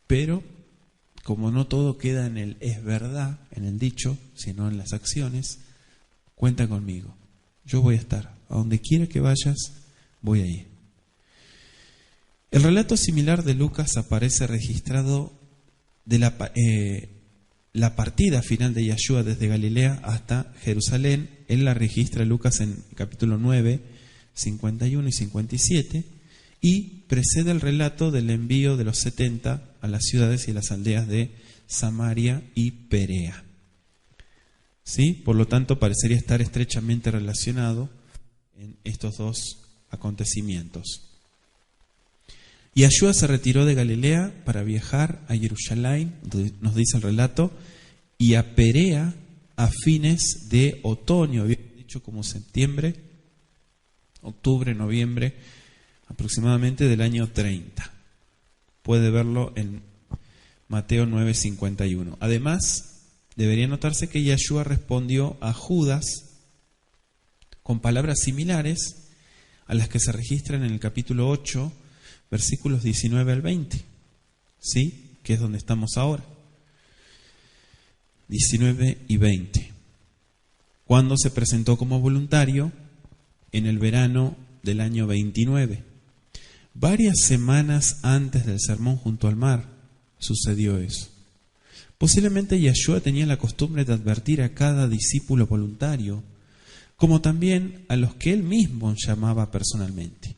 Pero como no todo queda en el es verdad, en el dicho, sino en las acciones, cuenta conmigo. Yo voy a estar. A donde quiera que vayas, voy a ir. El relato similar de Lucas aparece registrado de la partida final de Yeshua desde Galilea hasta Jerusalén. Él la registra Lucas en capítulo 9, 51 y 57, y precede el relato del envío de los 70 a las ciudades y las aldeas de Samaria y Perea. ¿Sí? Por lo tanto, parecería estar estrechamente relacionado en estos dos acontecimientos. Yeshua se retiró de Galilea para viajar a Jerusalén, nos dice el relato, y a Perea a fines de otoño, había dicho como septiembre, octubre, noviembre, aproximadamente del año 30. Puede verlo en Mateo 9:51. Además, debería notarse que Yeshua respondió a Judas con palabras similares a las que se registran en el capítulo 8, versículos 19 al 20, ¿sí?, que es donde estamos ahora. 19 y 20. Cuando se presentó como voluntario en el verano del año 29. Varias semanas antes del sermón junto al mar sucedió eso. Posiblemente Yeshua tenía la costumbre de advertir a cada discípulo voluntario, como también a los que él mismo llamaba personalmente.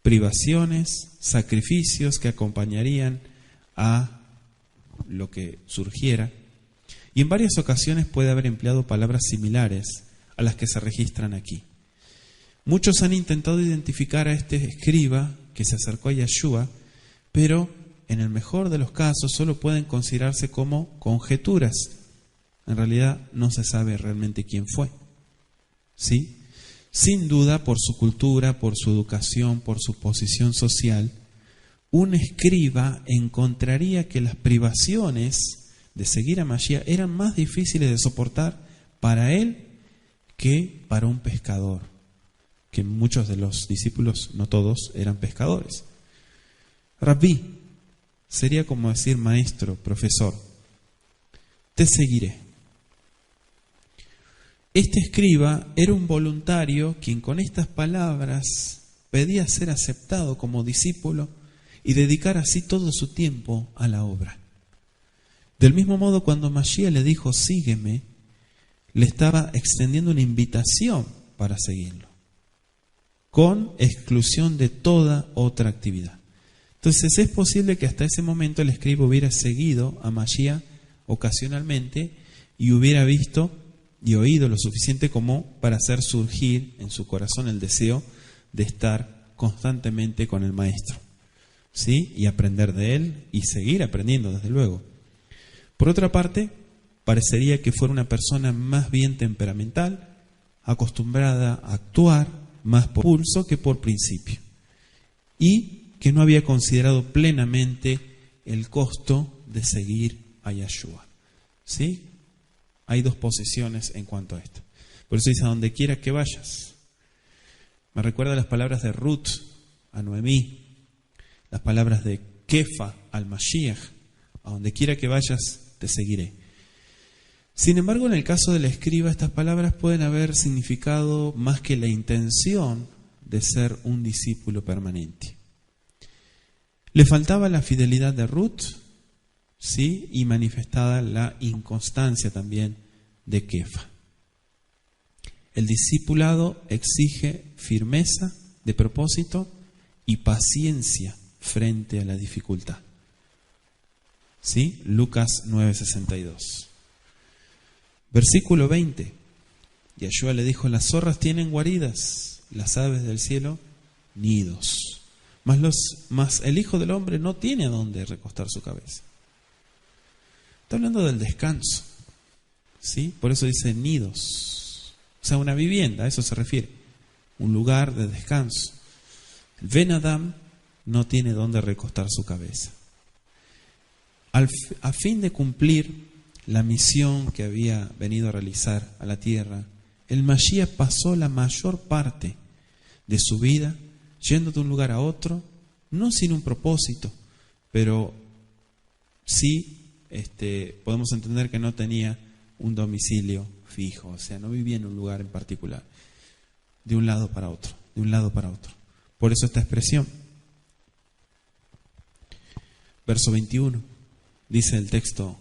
Privaciones, sacrificios que acompañarían a lo que surgiera. Y en varias ocasiones puede haber empleado palabras similares a las que se registran aquí. Muchos han intentado identificar a este escriba que se acercó a Yeshua, pero en el mejor de los casos solo pueden considerarse como conjeturas. En realidad no se sabe realmente quién fue. ¿Sí? Sin duda, por su cultura, por su educación, por su posición social, un escriba encontraría que las privaciones de seguir a Mashiach eran más difíciles de soportar para él que para un pescador, que muchos de los discípulos, no todos, eran pescadores. Rabí sería como decir maestro, profesor. Te seguiré. Este escriba era un voluntario quien con estas palabras pedía ser aceptado como discípulo y dedicar así todo su tiempo a la obra. Del mismo modo, cuando Mashiach le dijo sígueme, le estaba extendiendo una invitación para seguirlo, con exclusión de toda otra actividad. Entonces es posible que hasta ese momento el escriba hubiera seguido a Mashiach ocasionalmente y hubiera visto y oído lo suficiente como para hacer surgir en su corazón el deseo de estar constantemente con el Maestro, ¿sí? Y aprender de él y seguir aprendiendo, desde luego. Por otra parte, parecería que fuera una persona más bien temperamental, acostumbrada a actuar más por pulso que por principio, y que no había considerado plenamente el costo de seguir a Yeshua. ¿Sí? Hay dos posiciones en cuanto a esto. Por eso dice, a donde quiera que vayas. Me recuerda las palabras de Ruth a Noemí, las palabras de Kefa al Mashiach, a donde quiera que vayas te seguiré. Sin embargo, en el caso del escriba, estas palabras pueden haber significado más que la intención de ser un discípulo permanente. Le faltaba la fidelidad de Ruth, ¿sí? Y manifestada la inconstancia también de Kefa. El discipulado exige firmeza de propósito y paciencia frente a la dificultad. ¿Sí? Lucas 9:62. Versículo 20. Yeshua le dijo, las zorras tienen guaridas, las aves del cielo nidos. Mas el Hijo del Hombre no tiene a dónde recostar su cabeza. Está hablando del descanso, ¿sí? Por eso dice nidos. O sea, una vivienda, a eso se refiere. Un lugar de descanso. El Ben Adam no tiene dónde recostar su cabeza. A fin de cumplir la misión que había venido a realizar a la tierra, el Mashiach pasó la mayor parte de su vida yendo de un lugar a otro, no sin un propósito, pero sí podemos entender que no tenía un domicilio fijo, o sea, no vivía en un lugar en particular, de un lado para otro, de un lado para otro. Por eso esta expresión. Verso 21, dice el texto,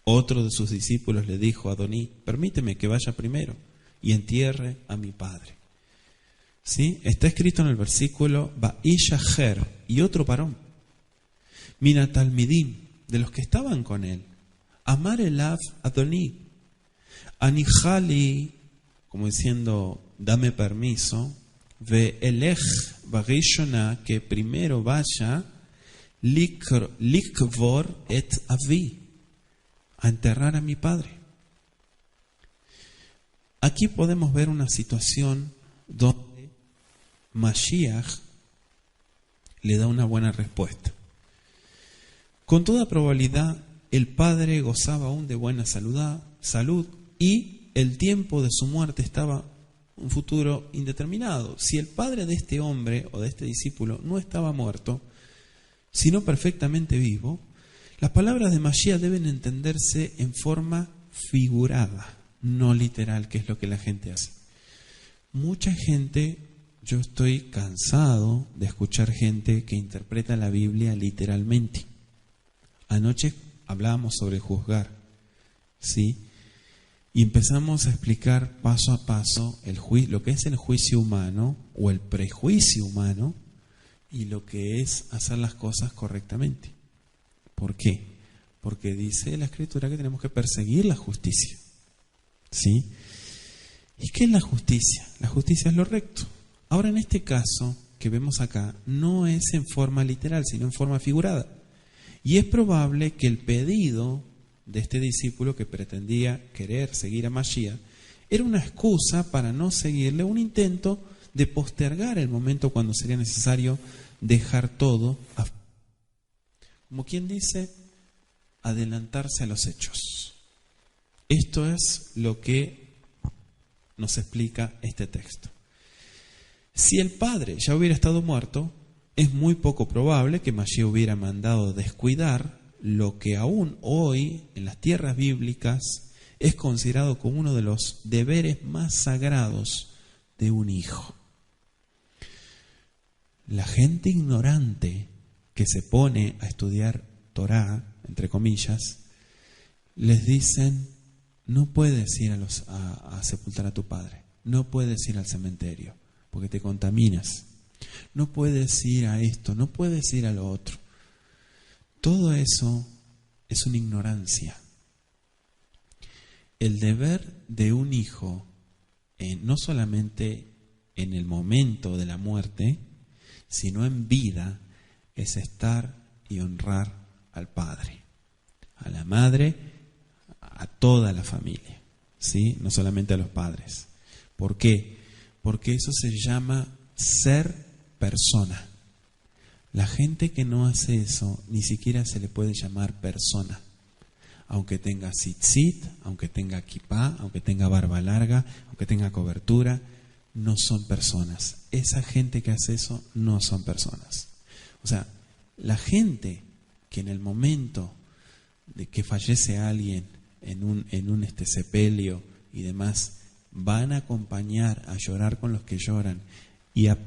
otro de sus discípulos le dijo a Adoní, permíteme que vaya primero y entierre a mi padre. ¿Sí? Está escrito en el versículo, Va'ishacher, y otro varón, Mina Talmidim, de los que estaban con él, Amar elav Adoní, Anijali, como diciendo, dame permiso, Ve elech barishona, que primero vaya, Likvor et avi, a enterrar a mi padre. Aquí podemos ver una situación donde Mashiach le da una buena respuesta. Con toda probabilidad, el padre gozaba aún de buena salud y el tiempo de su muerte estaba un futuro indeterminado. Si el padre de este hombre o de este discípulo no estaba muerto, sino perfectamente vivo, las palabras de Mashiach deben entenderse en forma figurada, no literal, que es lo que la gente hace. Mucha gente, yo estoy cansado de escuchar gente que interpreta la Biblia literalmente. Anoche hablábamos sobre juzgar, ¿sí? Y empezamos a explicar paso a paso lo que es el juicio humano o el prejuicio humano y lo que es hacer las cosas correctamente. ¿Por qué? Porque dice la Escritura que tenemos que perseguir la justicia, ¿sí? ¿Y qué es la justicia? La justicia es lo recto. Ahora, en este caso que vemos acá, no es en forma literal, sino en forma figurada. Y es probable que el pedido de este discípulo que pretendía querer seguir a Mashiach era una excusa para no seguirle, un intento de postergar el momento cuando sería necesario dejar todo, como quien dice, adelantarse a los hechos. Esto es lo que nos explica este texto. Si el padre ya hubiera estado muerto, es muy poco probable que Mashiach hubiera mandado descuidar lo que aún hoy en las tierras bíblicas es considerado como uno de los deberes más sagrados de un hijo. La gente ignorante que se pone a estudiar Torá, entre comillas, les dicen, no puedes ir a sepultar a tu padre, no puedes ir al cementerio, porque te contaminas, no puedes ir a esto, no puedes ir a lo otro. Todo eso es una ignorancia. El deber de un hijo, no solamente en el momento de la muerte, sino en vida, es estar y honrar al padre, a la madre, a toda la familia, ¿sí? No solamente a los padres. ¿Por qué? Porque eso se llama ser persona. La gente que no hace eso, ni siquiera se le puede llamar persona. Aunque tenga tzitzit, aunque tenga kipá, aunque tenga barba larga, aunque tenga cobertura, no son personas. Esa gente que hace eso no son personas. O sea, la gente que en el momento de que fallece alguien en un sepelio y demás, van a acompañar, a llorar con los que lloran y a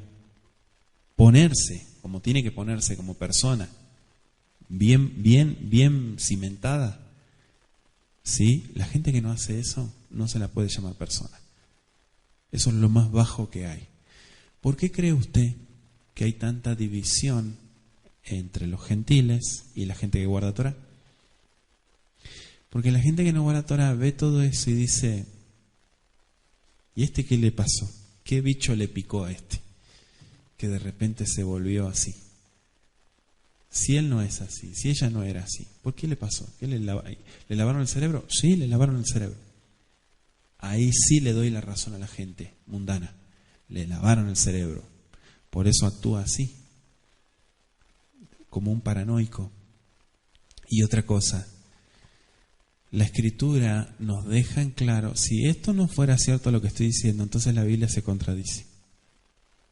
ponerse como tiene que ponerse como persona, bien cimentada, ¿sí? La gente que no hace eso no se la puede llamar persona. Eso es lo más bajo que hay. ¿Por qué cree usted que hay tanta división entre los gentiles y la gente que guarda Torah? Porque la gente que no guarda Torah ve todo eso y dice, ¿Y este qué le pasó? ¿Qué bicho le picó a este? Que de repente se volvió así. Si él no es así, si ella no era así, ¿por qué le pasó? ¿Qué le lavaron el cerebro? Sí, le lavaron el cerebro. Ahí sí le doy la razón a la gente mundana. Le lavaron el cerebro. Por eso actúa así, como un paranoico. Y otra cosa, la Escritura nos deja en claro, si esto no fuera cierto lo que estoy diciendo, entonces la Biblia se contradice.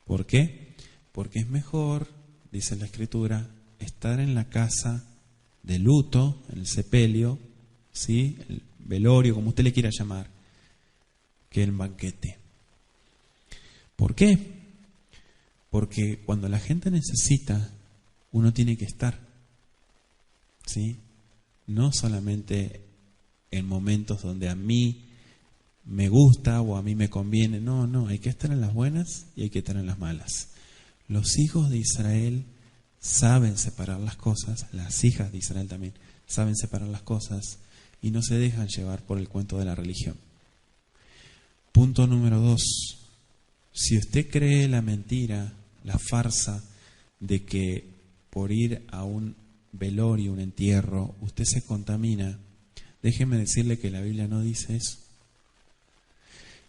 ¿Por qué? Porque es mejor, dice la Escritura, estar en la casa de luto, en el sepelio, ¿sí? El velorio, como usted le quiera llamar, que el banquete. ¿Por qué? Porque cuando la gente necesita, uno tiene que estar, ¿sí? No solamente en momentos donde a mí me gusta o a mí me conviene. No, hay que estar en las buenas y hay que estar en las malas. Los hijos de Israel saben separar las cosas, las hijas de Israel también saben separar las cosas y no se dejan llevar por el cuento de la religión. Punto número 2. Si usted cree la mentira, la farsa de que por ir a un velorio, un entierro, usted se contamina, déjeme decirle que la Biblia no dice eso.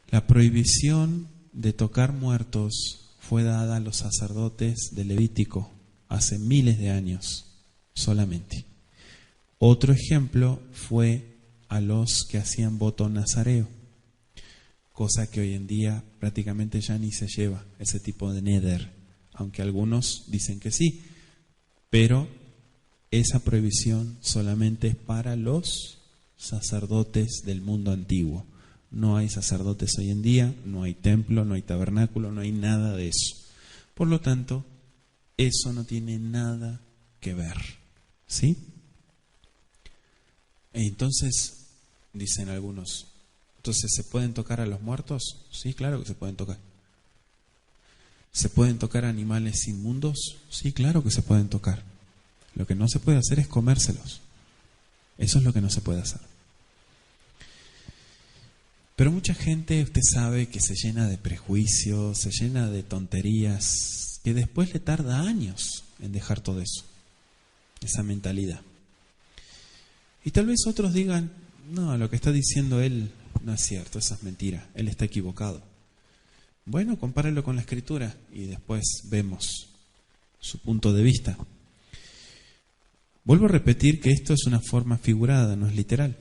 La prohibición de tocar muertos fue dada a los sacerdotes de Levítico hace miles de años solamente. Otro ejemplo fue a los que hacían voto nazareo, cosa que hoy en día prácticamente ya ni se lleva, ese tipo de neder, aunque algunos dicen que sí, pero esa prohibición solamente es para los sacerdotes del mundo antiguo. No hay sacerdotes hoy en día, no hay templo, no hay tabernáculo, no hay nada de eso. Por lo tanto, eso no tiene nada que ver, ¿sí? Entonces, dicen algunos, entonces, ¿se pueden tocar a los muertos? Sí, claro que se pueden tocar. ¿Se pueden tocar animales inmundos? Sí, claro que se pueden tocar. Lo que no se puede hacer es comérselos. Eso es lo que no se puede hacer. Pero mucha gente, usted sabe, que se llena de prejuicios, se llena de tonterías, que después le tarda años en dejar todo eso, esa mentalidad. Y tal vez otros digan, no, lo que está diciendo él no es cierto, eso es mentira, él está equivocado. Bueno, compárelo con la Escritura y después vemos su punto de vista. Vuelvo a repetir que esto es una forma figurada, no es literal.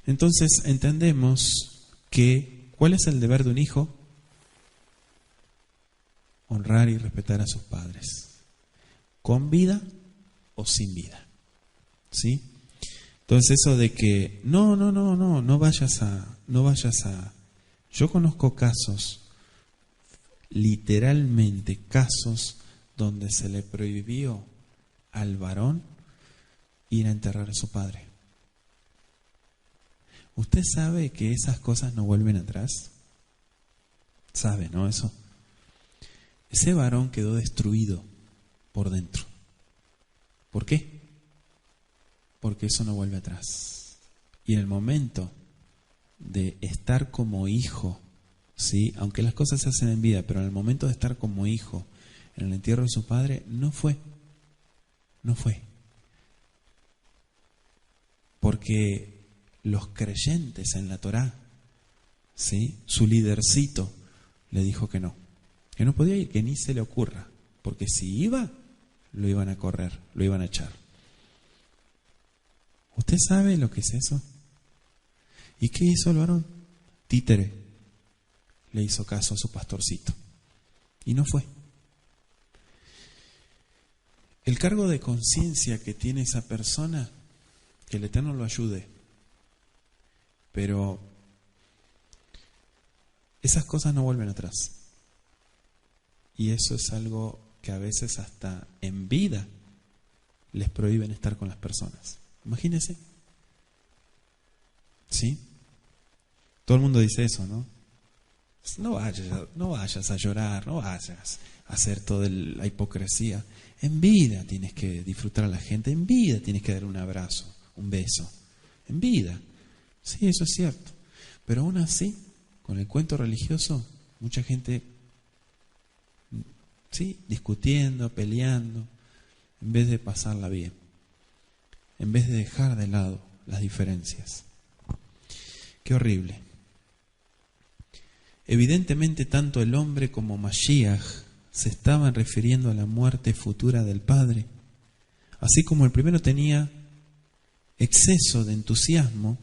Entonces entendemos que, ¿cuál es el deber de un hijo? Honrar y respetar a sus padres, con vida o sin vida, ¿sí? Entonces eso de que no vayas a. Yo conozco casos, literalmente casos, donde se le prohibió al varón ir a enterrar a su padre. ¿Usted sabe que esas cosas no vuelven atrás? ¿Sabe, no? Eso. Ese varón quedó destruido por dentro. ¿Por qué? Porque eso no vuelve atrás. Y en el momento de estar como hijo, ¿sí? Aunque las cosas se hacen en vida, pero en el momento de estar como hijo en el entierro de su padre, no fue. Porque los creyentes en la Torá, ¿sí? Su lidercito le dijo que no podía ir, que ni se le ocurra, porque si iba, lo iban a correr, lo iban a echar. ¿Usted sabe lo que es eso? ¿Y qué hizo el varón? Títere. Le hizo caso a su pastorcito y no fue. El cargo de conciencia que tiene esa persona, que el Eterno lo ayude, pero esas cosas no vuelven atrás. Y eso es algo que a veces hasta en vida les prohíben estar con las personas. Imagínense. ¿Sí? Todo el mundo dice eso, ¿no? No vayas a llorar, no vayas a hacer toda la hipocresía. En vida tienes que disfrutar a la gente, en vida tienes que dar un abrazo, un beso. En vida. Sí, eso es cierto. Pero aún así, Con el cuento religioso, mucha gente, ¿sí?, discutiendo, peleando, en vez de pasarla bien, en vez de dejar de lado las diferencias. Qué horrible. Evidentemente, tanto el hombre como Mashiach se estaban refiriendo a la muerte futura del Padre. Así como el primero tenía exceso de entusiasmo,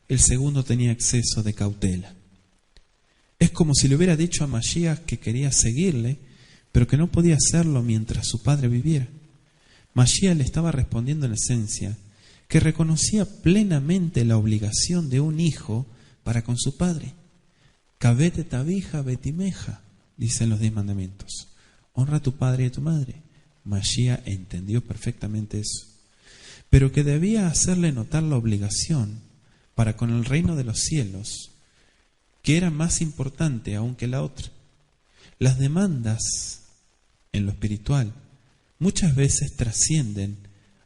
el segundo tenía exceso de cautela. Es como si le hubiera dicho a Mashiach que quería seguirle, pero que no podía hacerlo mientras su padre viviera. Mashiach le estaba respondiendo en esencia que reconocía plenamente la obligación de un hijo para con su padre. Kabete tabija betimeja, dicen los 10 mandamientos. Honra a tu padre y a tu madre. Mashiach entendió perfectamente eso, pero que debía hacerle notar la obligación para con el reino de los cielos, que era más importante aún que la otra. Las demandas en lo espiritual muchas veces trascienden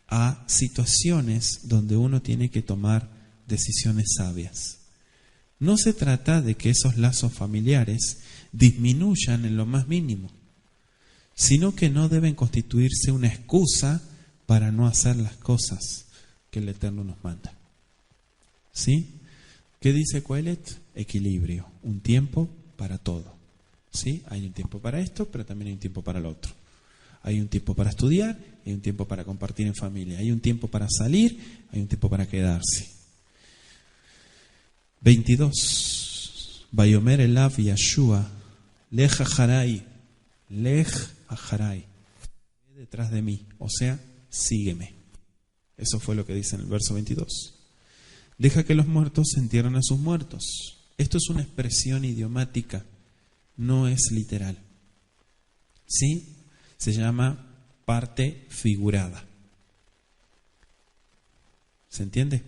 a situaciones donde uno tiene que tomar decisiones sabias. No se trata de que esos lazos familiares disminuyan en lo más mínimo, sino que no deben constituirse una excusa para no hacer las cosas que el Eterno nos manda. ¿Sí? ¿Qué dice Coelet? Equilibrio, un tiempo para todo. ¿Sí? Hay un tiempo para esto, pero también hay un tiempo para lo otro. Hay un tiempo para estudiar, hay un tiempo para compartir en familia, hay un tiempo para salir, hay un tiempo para quedarse. 22. Vayomer elav Yashua, lej aharai, lej aharai, detrás de mí, o sea, sígueme. Eso fue lo que dice en el verso 22. Deja que los muertos entierren a sus muertos. Esto es una expresión idiomática, no es literal. ¿Sí? Se llama parte figurada. ¿Se entiende?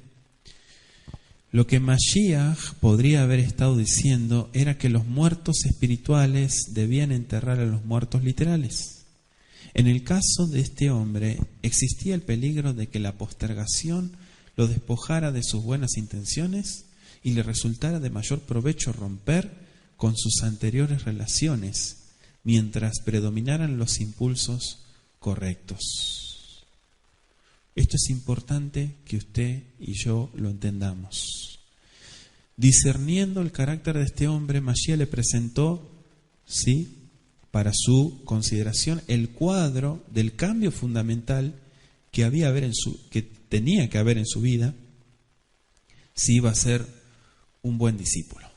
Lo que Mashiach podría haber estado diciendo era que los muertos espirituales debían enterrar a los muertos literales. En el caso de este hombre, existía el peligro de que la postergación lo despojara de sus buenas intenciones y le resultara de mayor provecho romper con sus anteriores relaciones mientras predominaran los impulsos correctos. Esto es importante que usted y yo lo entendamos. Discerniendo el carácter de este hombre, Mashiach le presentó, ¿sí?, para su consideración, el cuadro del cambio fundamental que tenía que haber en su vida si iba a ser un buen discípulo.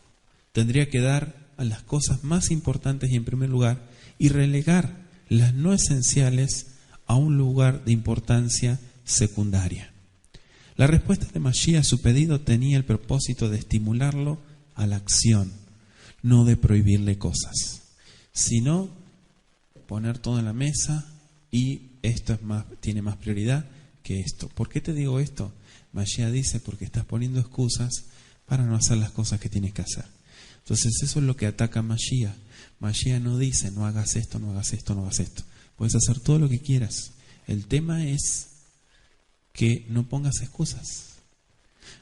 Tendría que dar a las cosas más importantes y en primer lugar y relegar las no esenciales a un lugar de importancia secundaria. La respuesta de Mashiach a su pedido tenía el propósito de estimularlo a la acción, no de prohibirle cosas, sino poner todo en la mesa y esto tiene más prioridad que esto. ¿Por qué te digo esto? Mashiach dice, porque estás poniendo excusas para no hacer las cosas que tienes que hacer. Entonces eso es lo que ataca a Mashiach. Mashiach no dice, no hagas esto, no hagas esto, no hagas esto. Puedes hacer todo lo que quieras. El tema es que no pongas excusas.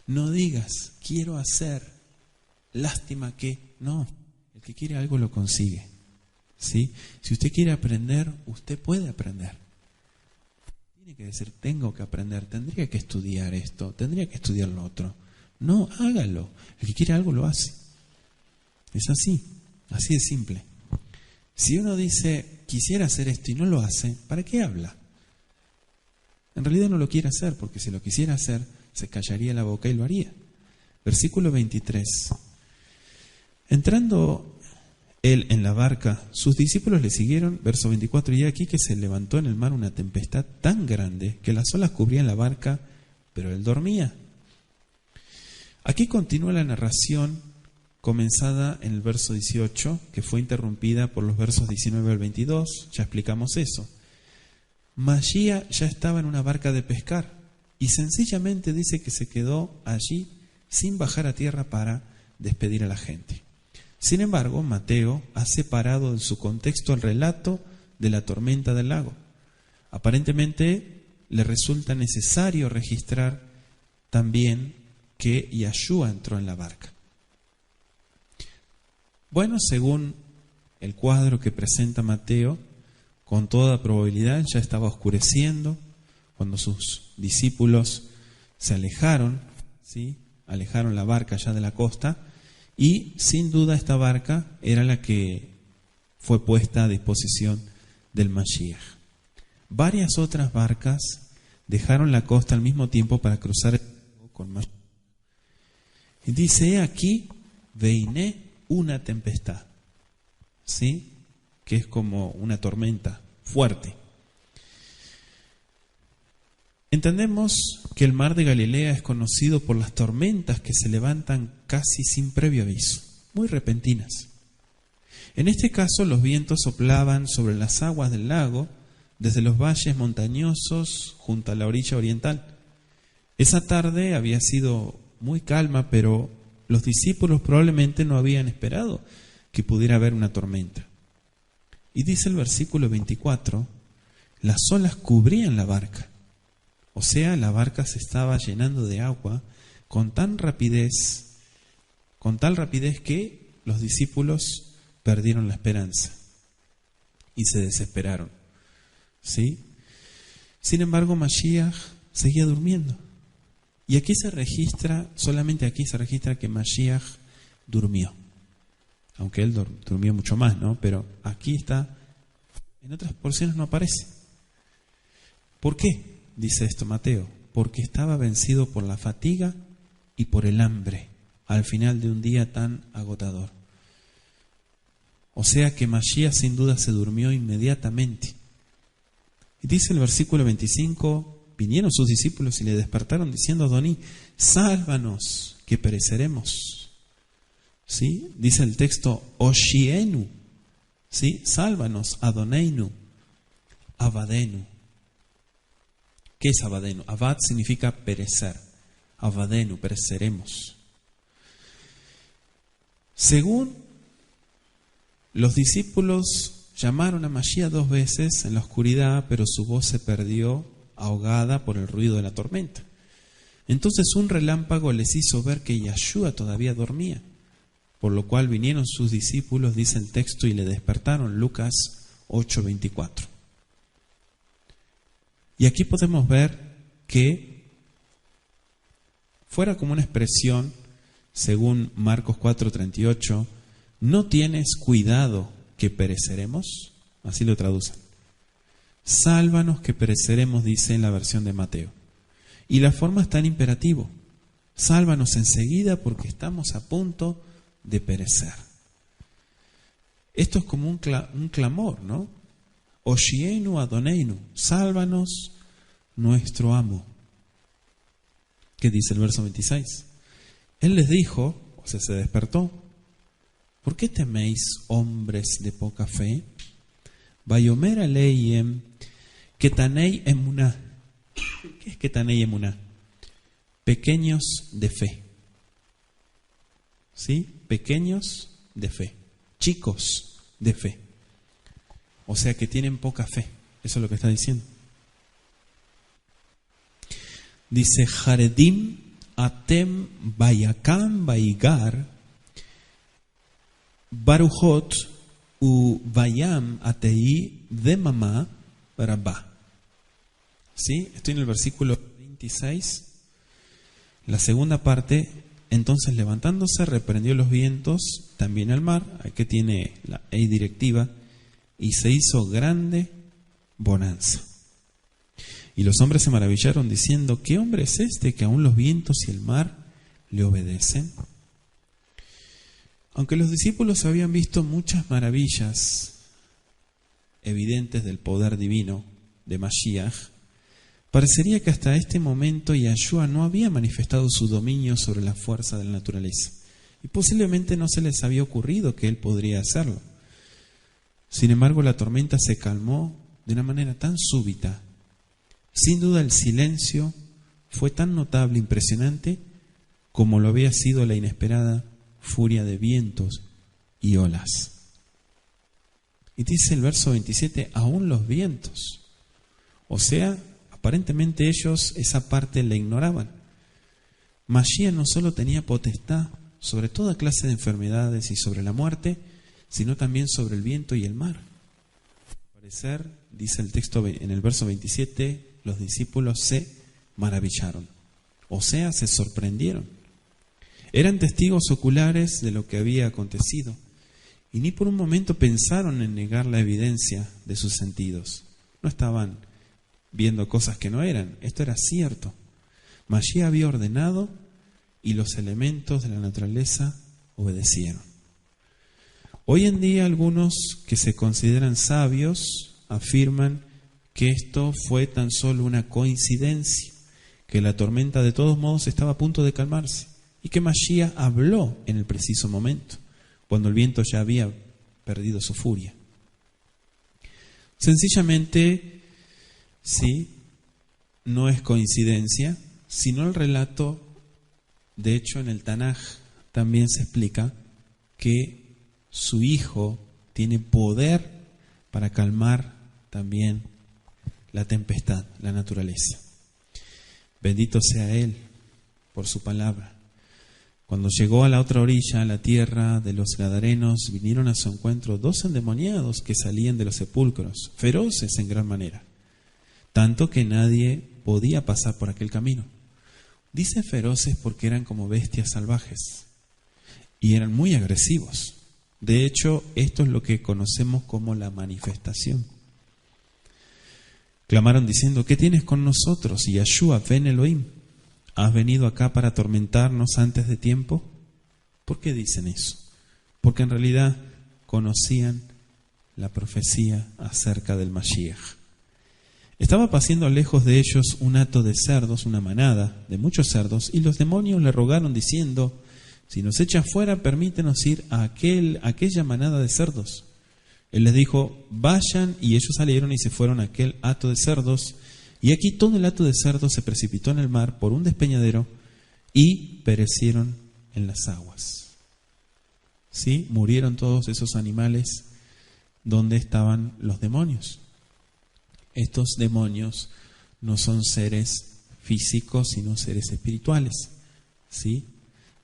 No digas, quiero hacer, lástima que. No, el que quiere algo lo consigue. ¿Sí? Si usted quiere aprender, usted puede aprender. Tiene que decir, tengo que aprender, tendría que estudiar esto, tendría que estudiar lo otro. No, hágalo. El que quiere algo lo hace. Es así de simple. Si uno dice, quisiera hacer esto y no lo hace, ¿para qué habla? En realidad no lo quiere hacer, porque si lo quisiera hacer, se callaría la boca y lo haría. Versículo 23. Entrando él en la barca, sus discípulos le siguieron. Verso 24, y aquí que se levantó en el mar una tempestad tan grande que las olas cubrían la barca, pero él dormía. Aquí continúa la narración comenzada en el verso 18, que fue interrumpida por los versos 19 al 22, ya explicamos eso. Mashiach ya estaba en una barca de pescar y sencillamente dice que se quedó allí sin bajar a tierra para despedir a la gente. Sin embargo, Mateo ha separado de su contexto el relato de la tormenta del lago. Aparentemente le resulta necesario registrar también que Yeshua entró en la barca. Bueno, según el cuadro que presenta Mateo, con toda probabilidad ya estaba oscureciendo cuando sus discípulos se alejaron, ¿sí? Alejaron la barca ya de la costa, y sin duda esta barca era la que fue puesta a disposición del Mashiach. Varias otras barcas dejaron la costa al mismo tiempo para cruzar el lago con Mashiach. Y dice, aquí, veiné una tempestad, ¿sí? Que es como una tormenta fuerte. Entendemos que el mar de Galilea es conocido por las tormentas que se levantan casi sin previo aviso, muy repentinas. En este caso, los vientos soplaban sobre las aguas del lago desde los valles montañosos junto a la orilla oriental. Esa tarde había sido muy calma, pero los discípulos probablemente no habían esperado que pudiera haber una tormenta. Y dice el versículo 24, las olas cubrían la barca. O sea, la barca se estaba llenando de agua con tal rapidez que los discípulos perdieron la esperanza y se desesperaron. ¿Sí? Sin embargo, Mashiach seguía durmiendo. Y aquí solamente aquí se registra que Mashiach durmió. Aunque él durmió mucho más, ¿no? Pero aquí está, en otras porciones no aparece. ¿Por qué dice esto Mateo? Porque estaba vencido por la fatiga y por el hambre al final de un día tan agotador. O sea que Mashiach sin duda se durmió inmediatamente. Y dice el versículo 25, vinieron sus discípulos y le despertaron diciendo, Adoní, sálvanos, que pereceremos. ¿Sí? Dice el texto, Oshienu, ¿sí? Sálvanos, Adoneinu, Abadenu. ¿Qué es Abadenu? Abad significa perecer. Abadenu, pereceremos. Según los discípulos llamaron a Mashiach 2 veces en la oscuridad, pero su voz se perdió ahogada por el ruido de la tormenta. Entonces un relámpago les hizo ver que Yeshua todavía dormía, por lo cual vinieron sus discípulos, dice el texto, y le despertaron. Lucas 8:24. Y aquí podemos ver que, fuera como una expresión, según Marcos 4:38, ¿no tienes cuidado que pereceremos? Así lo traducen. Sálvanos que pereceremos, dice en la versión de Mateo. Y la forma está en imperativo. Sálvanos enseguida porque estamos a punto de perecer. Esto es como un clamor, ¿no? Oshienu Adoneinu, sálvanos nuestro amo. ¿Qué dice el verso 26? Él les dijo, o sea, se despertó, ¿por qué teméis, hombres de poca fe? Vayomer aleiem ketanei emuná. ¿Qué es ketanei emuná? Pequeños de fe. ¿Sí? Pequeños de fe. Chicos de fe. O sea que tienen poca fe. Eso es lo que está diciendo. Dice, Haredim atem bayakam bayigar baruchot u bayam atei de mamá rabá. ¿Sí? Estoy en el versículo 26. La segunda parte. Entonces levantándose reprendió los vientos, también al mar, aquí tiene la E directiva, y se hizo grande bonanza. Y los hombres se maravillaron diciendo, ¿qué hombre es este que aún los vientos y el mar le obedecen? Aunque los discípulos habían visto muchas maravillas evidentes del poder divino de Mashiach, parecería que hasta este momento Yeshua no había manifestado su dominio sobre la fuerza de la naturaleza. Y posiblemente no se les había ocurrido que él podría hacerlo. Sin embargo, la tormenta se calmó de una manera tan súbita. Sin duda el silencio fue tan notable, impresionante, como lo había sido la inesperada furia de vientos y olas. Y dice el verso 27, aún los vientos. O sea, aparentemente ellos esa parte la ignoraban. Mashiach no solo tenía potestad sobre toda clase de enfermedades y sobre la muerte, sino también sobre el viento y el mar. Al parecer, dice el texto en el verso 27, los discípulos se maravillaron, o sea, se sorprendieron. Eran testigos oculares de lo que había acontecido y ni por un momento pensaron en negar la evidencia de sus sentidos. No estaban viendo cosas que no eran, esto era cierto. Mashiach había ordenado y los elementos de la naturaleza obedecieron. Hoy en día algunos que se consideran sabios afirman que esto fue tan solo una coincidencia, que la tormenta de todos modos estaba a punto de calmarse y que Mashiach habló en el preciso momento, cuando el viento ya había perdido su furia. Sencillamente, sí, no es coincidencia, sino el relato. De hecho, en el Tanaj también se explica que su Hijo tiene poder para calmar también la tempestad, la naturaleza. Bendito sea Él por su palabra. Cuando llegó a la otra orilla, a la tierra de los Gadarenos, vinieron a su encuentro 2 endemoniados que salían de los sepulcros, feroces en gran manera, tanto que nadie podía pasar por aquel camino. Dice feroces porque eran como bestias salvajes y eran muy agresivos. De hecho, esto es lo que conocemos como la manifestación. Clamaron diciendo: ¿qué tienes con nosotros, Yahshua ben Elohim? ¿Has venido acá para atormentarnos antes de tiempo? ¿Por qué dicen eso? Porque en realidad conocían la profecía acerca del Mashiach. Estaba pasando lejos de ellos un hato de cerdos, una manada de muchos cerdos, y los demonios le rogaron diciendo: si nos echa fuera, permítenos ir a aquella manada de cerdos. Él les dijo: vayan, y ellos salieron y se fueron a aquel hato de cerdos. Y aquí todo el hato de cerdos se precipitó en el mar por un despeñadero y perecieron en las aguas. ¿Sí? Murieron todos esos animales donde estaban los demonios. Estos demonios no son seres físicos, sino seres espirituales. ¿Sí?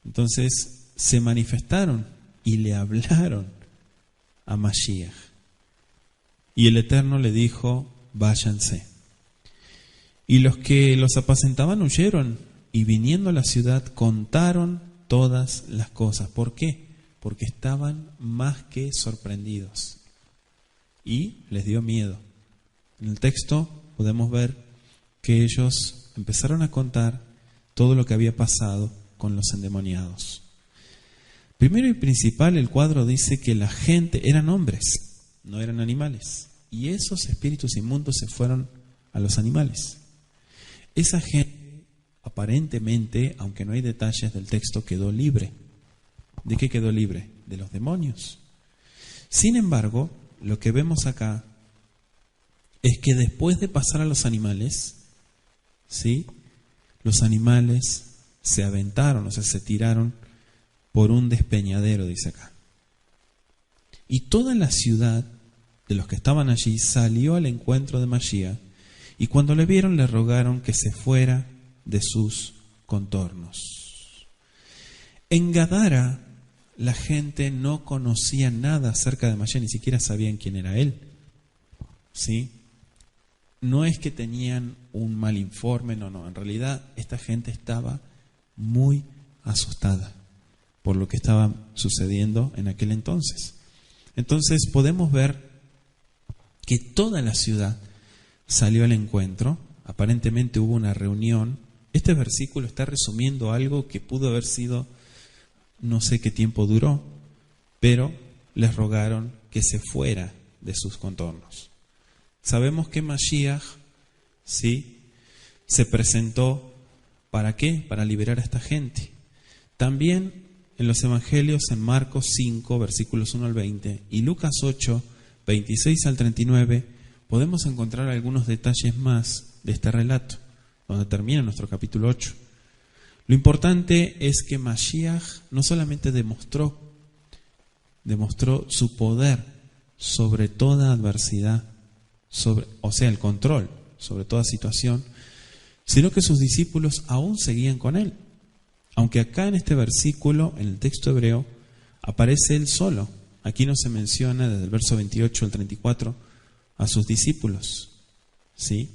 Entonces se manifestaron y le hablaron a Mashiach. Y el Eterno le dijo: váyanse. Y los que los apacentaban huyeron, y viniendo a la ciudad contaron todas las cosas. ¿Por qué? Porque estaban más que sorprendidos. Y les dio miedo. En el texto podemos ver que ellos empezaron a contar todo lo que había pasado con los endemoniados. Primero y principal, el cuadro dice que la gente eran hombres, no eran animales. Y esos espíritus inmundos se fueron a los animales. Esa gente, aparentemente, aunque no hay detalles del texto, quedó libre. ¿De qué quedó libre? De los demonios. Sin embargo, lo que vemos acá es que después de pasar a los animales, ¿sí?, los animales se aventaron, o sea, se tiraron por un despeñadero, dice acá. Y toda la ciudad de los que estaban allí salió al encuentro de Mashiach, y cuando le vieron le rogaron que se fuera de sus contornos. En Gadara la gente no conocía nada acerca de Mashiach, ni siquiera sabían quién era él. ¿Sí? No es que tenían un mal informe, no. En realidad esta gente estaba muy asustada por lo que estaba sucediendo en aquel entonces. Entonces podemos ver que toda la ciudad salió al encuentro. Aparentemente hubo una reunión. Este versículo está resumiendo algo que pudo haber sido, no sé qué tiempo duró, pero les rogaron que se fuera de sus contornos. Sabemos que Mashiach, ¿sí?, se presentó, ¿para qué? Para liberar a esta gente. También en los evangelios, en Marcos 5, versículos 1 al 20, y Lucas 8, 26 al 39, podemos encontrar algunos detalles más de este relato, donde termina nuestro capítulo 8. Lo importante es que Mashiach no solamente demostró su poder sobre toda adversidad, o sea, el control sobre toda situación, sino que sus discípulos aún seguían con él. Aunque acá en este versículo, en el texto hebreo, aparece él solo. Aquí no se menciona desde el verso 28 al 34 a sus discípulos. ¿Sí?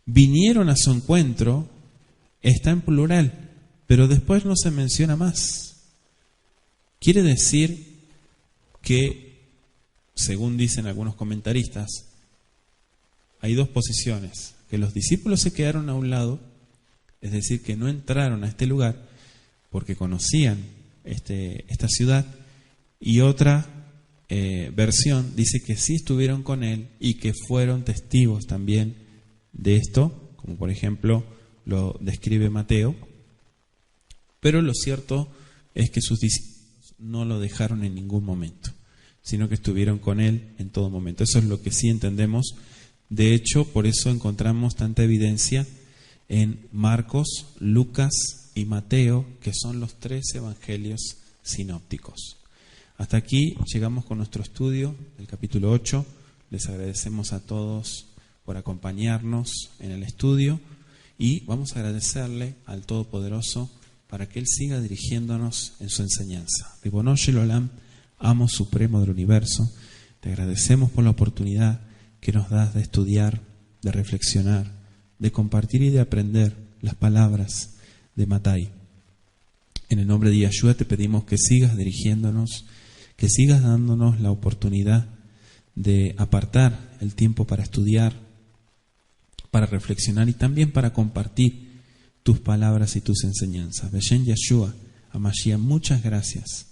Vinieron a su encuentro, está en plural, pero después no se menciona más. Quiere decir que, según dicen algunos comentaristas, hay dos posiciones: que los discípulos se quedaron a un lado, es decir, que no entraron a este lugar porque conocían esta ciudad, y otra versión dice que sí estuvieron con él y que fueron testigos también de esto, como por ejemplo lo describe Mateo. Pero lo cierto es que sus discípulos no lo dejaron en ningún momento, sino que estuvieron con él en todo momento. Eso es lo que sí entendemos. De hecho, por eso encontramos tanta evidencia en Marcos, Lucas y Mateo, que son los 3 evangelios sinópticos. Hasta aquí llegamos con nuestro estudio del capítulo 8. Les agradecemos a todos por acompañarnos en el estudio y vamos a agradecerle al Todopoderoso para que Él siga dirigiéndonos en su enseñanza. Ribono Shel Olam, Amo Supremo del Universo, te agradecemos por la oportunidad que nos das de estudiar, de reflexionar, de compartir y de aprender las palabras de Matai. En el nombre de Yahshua te pedimos que sigas dirigiéndonos, que sigas dándonos la oportunidad de apartar el tiempo para estudiar, para reflexionar y también para compartir tus palabras y tus enseñanzas. Beshen Yahshua, Amashiach, muchas gracias.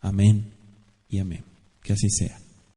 Amén y amén. Que así sea.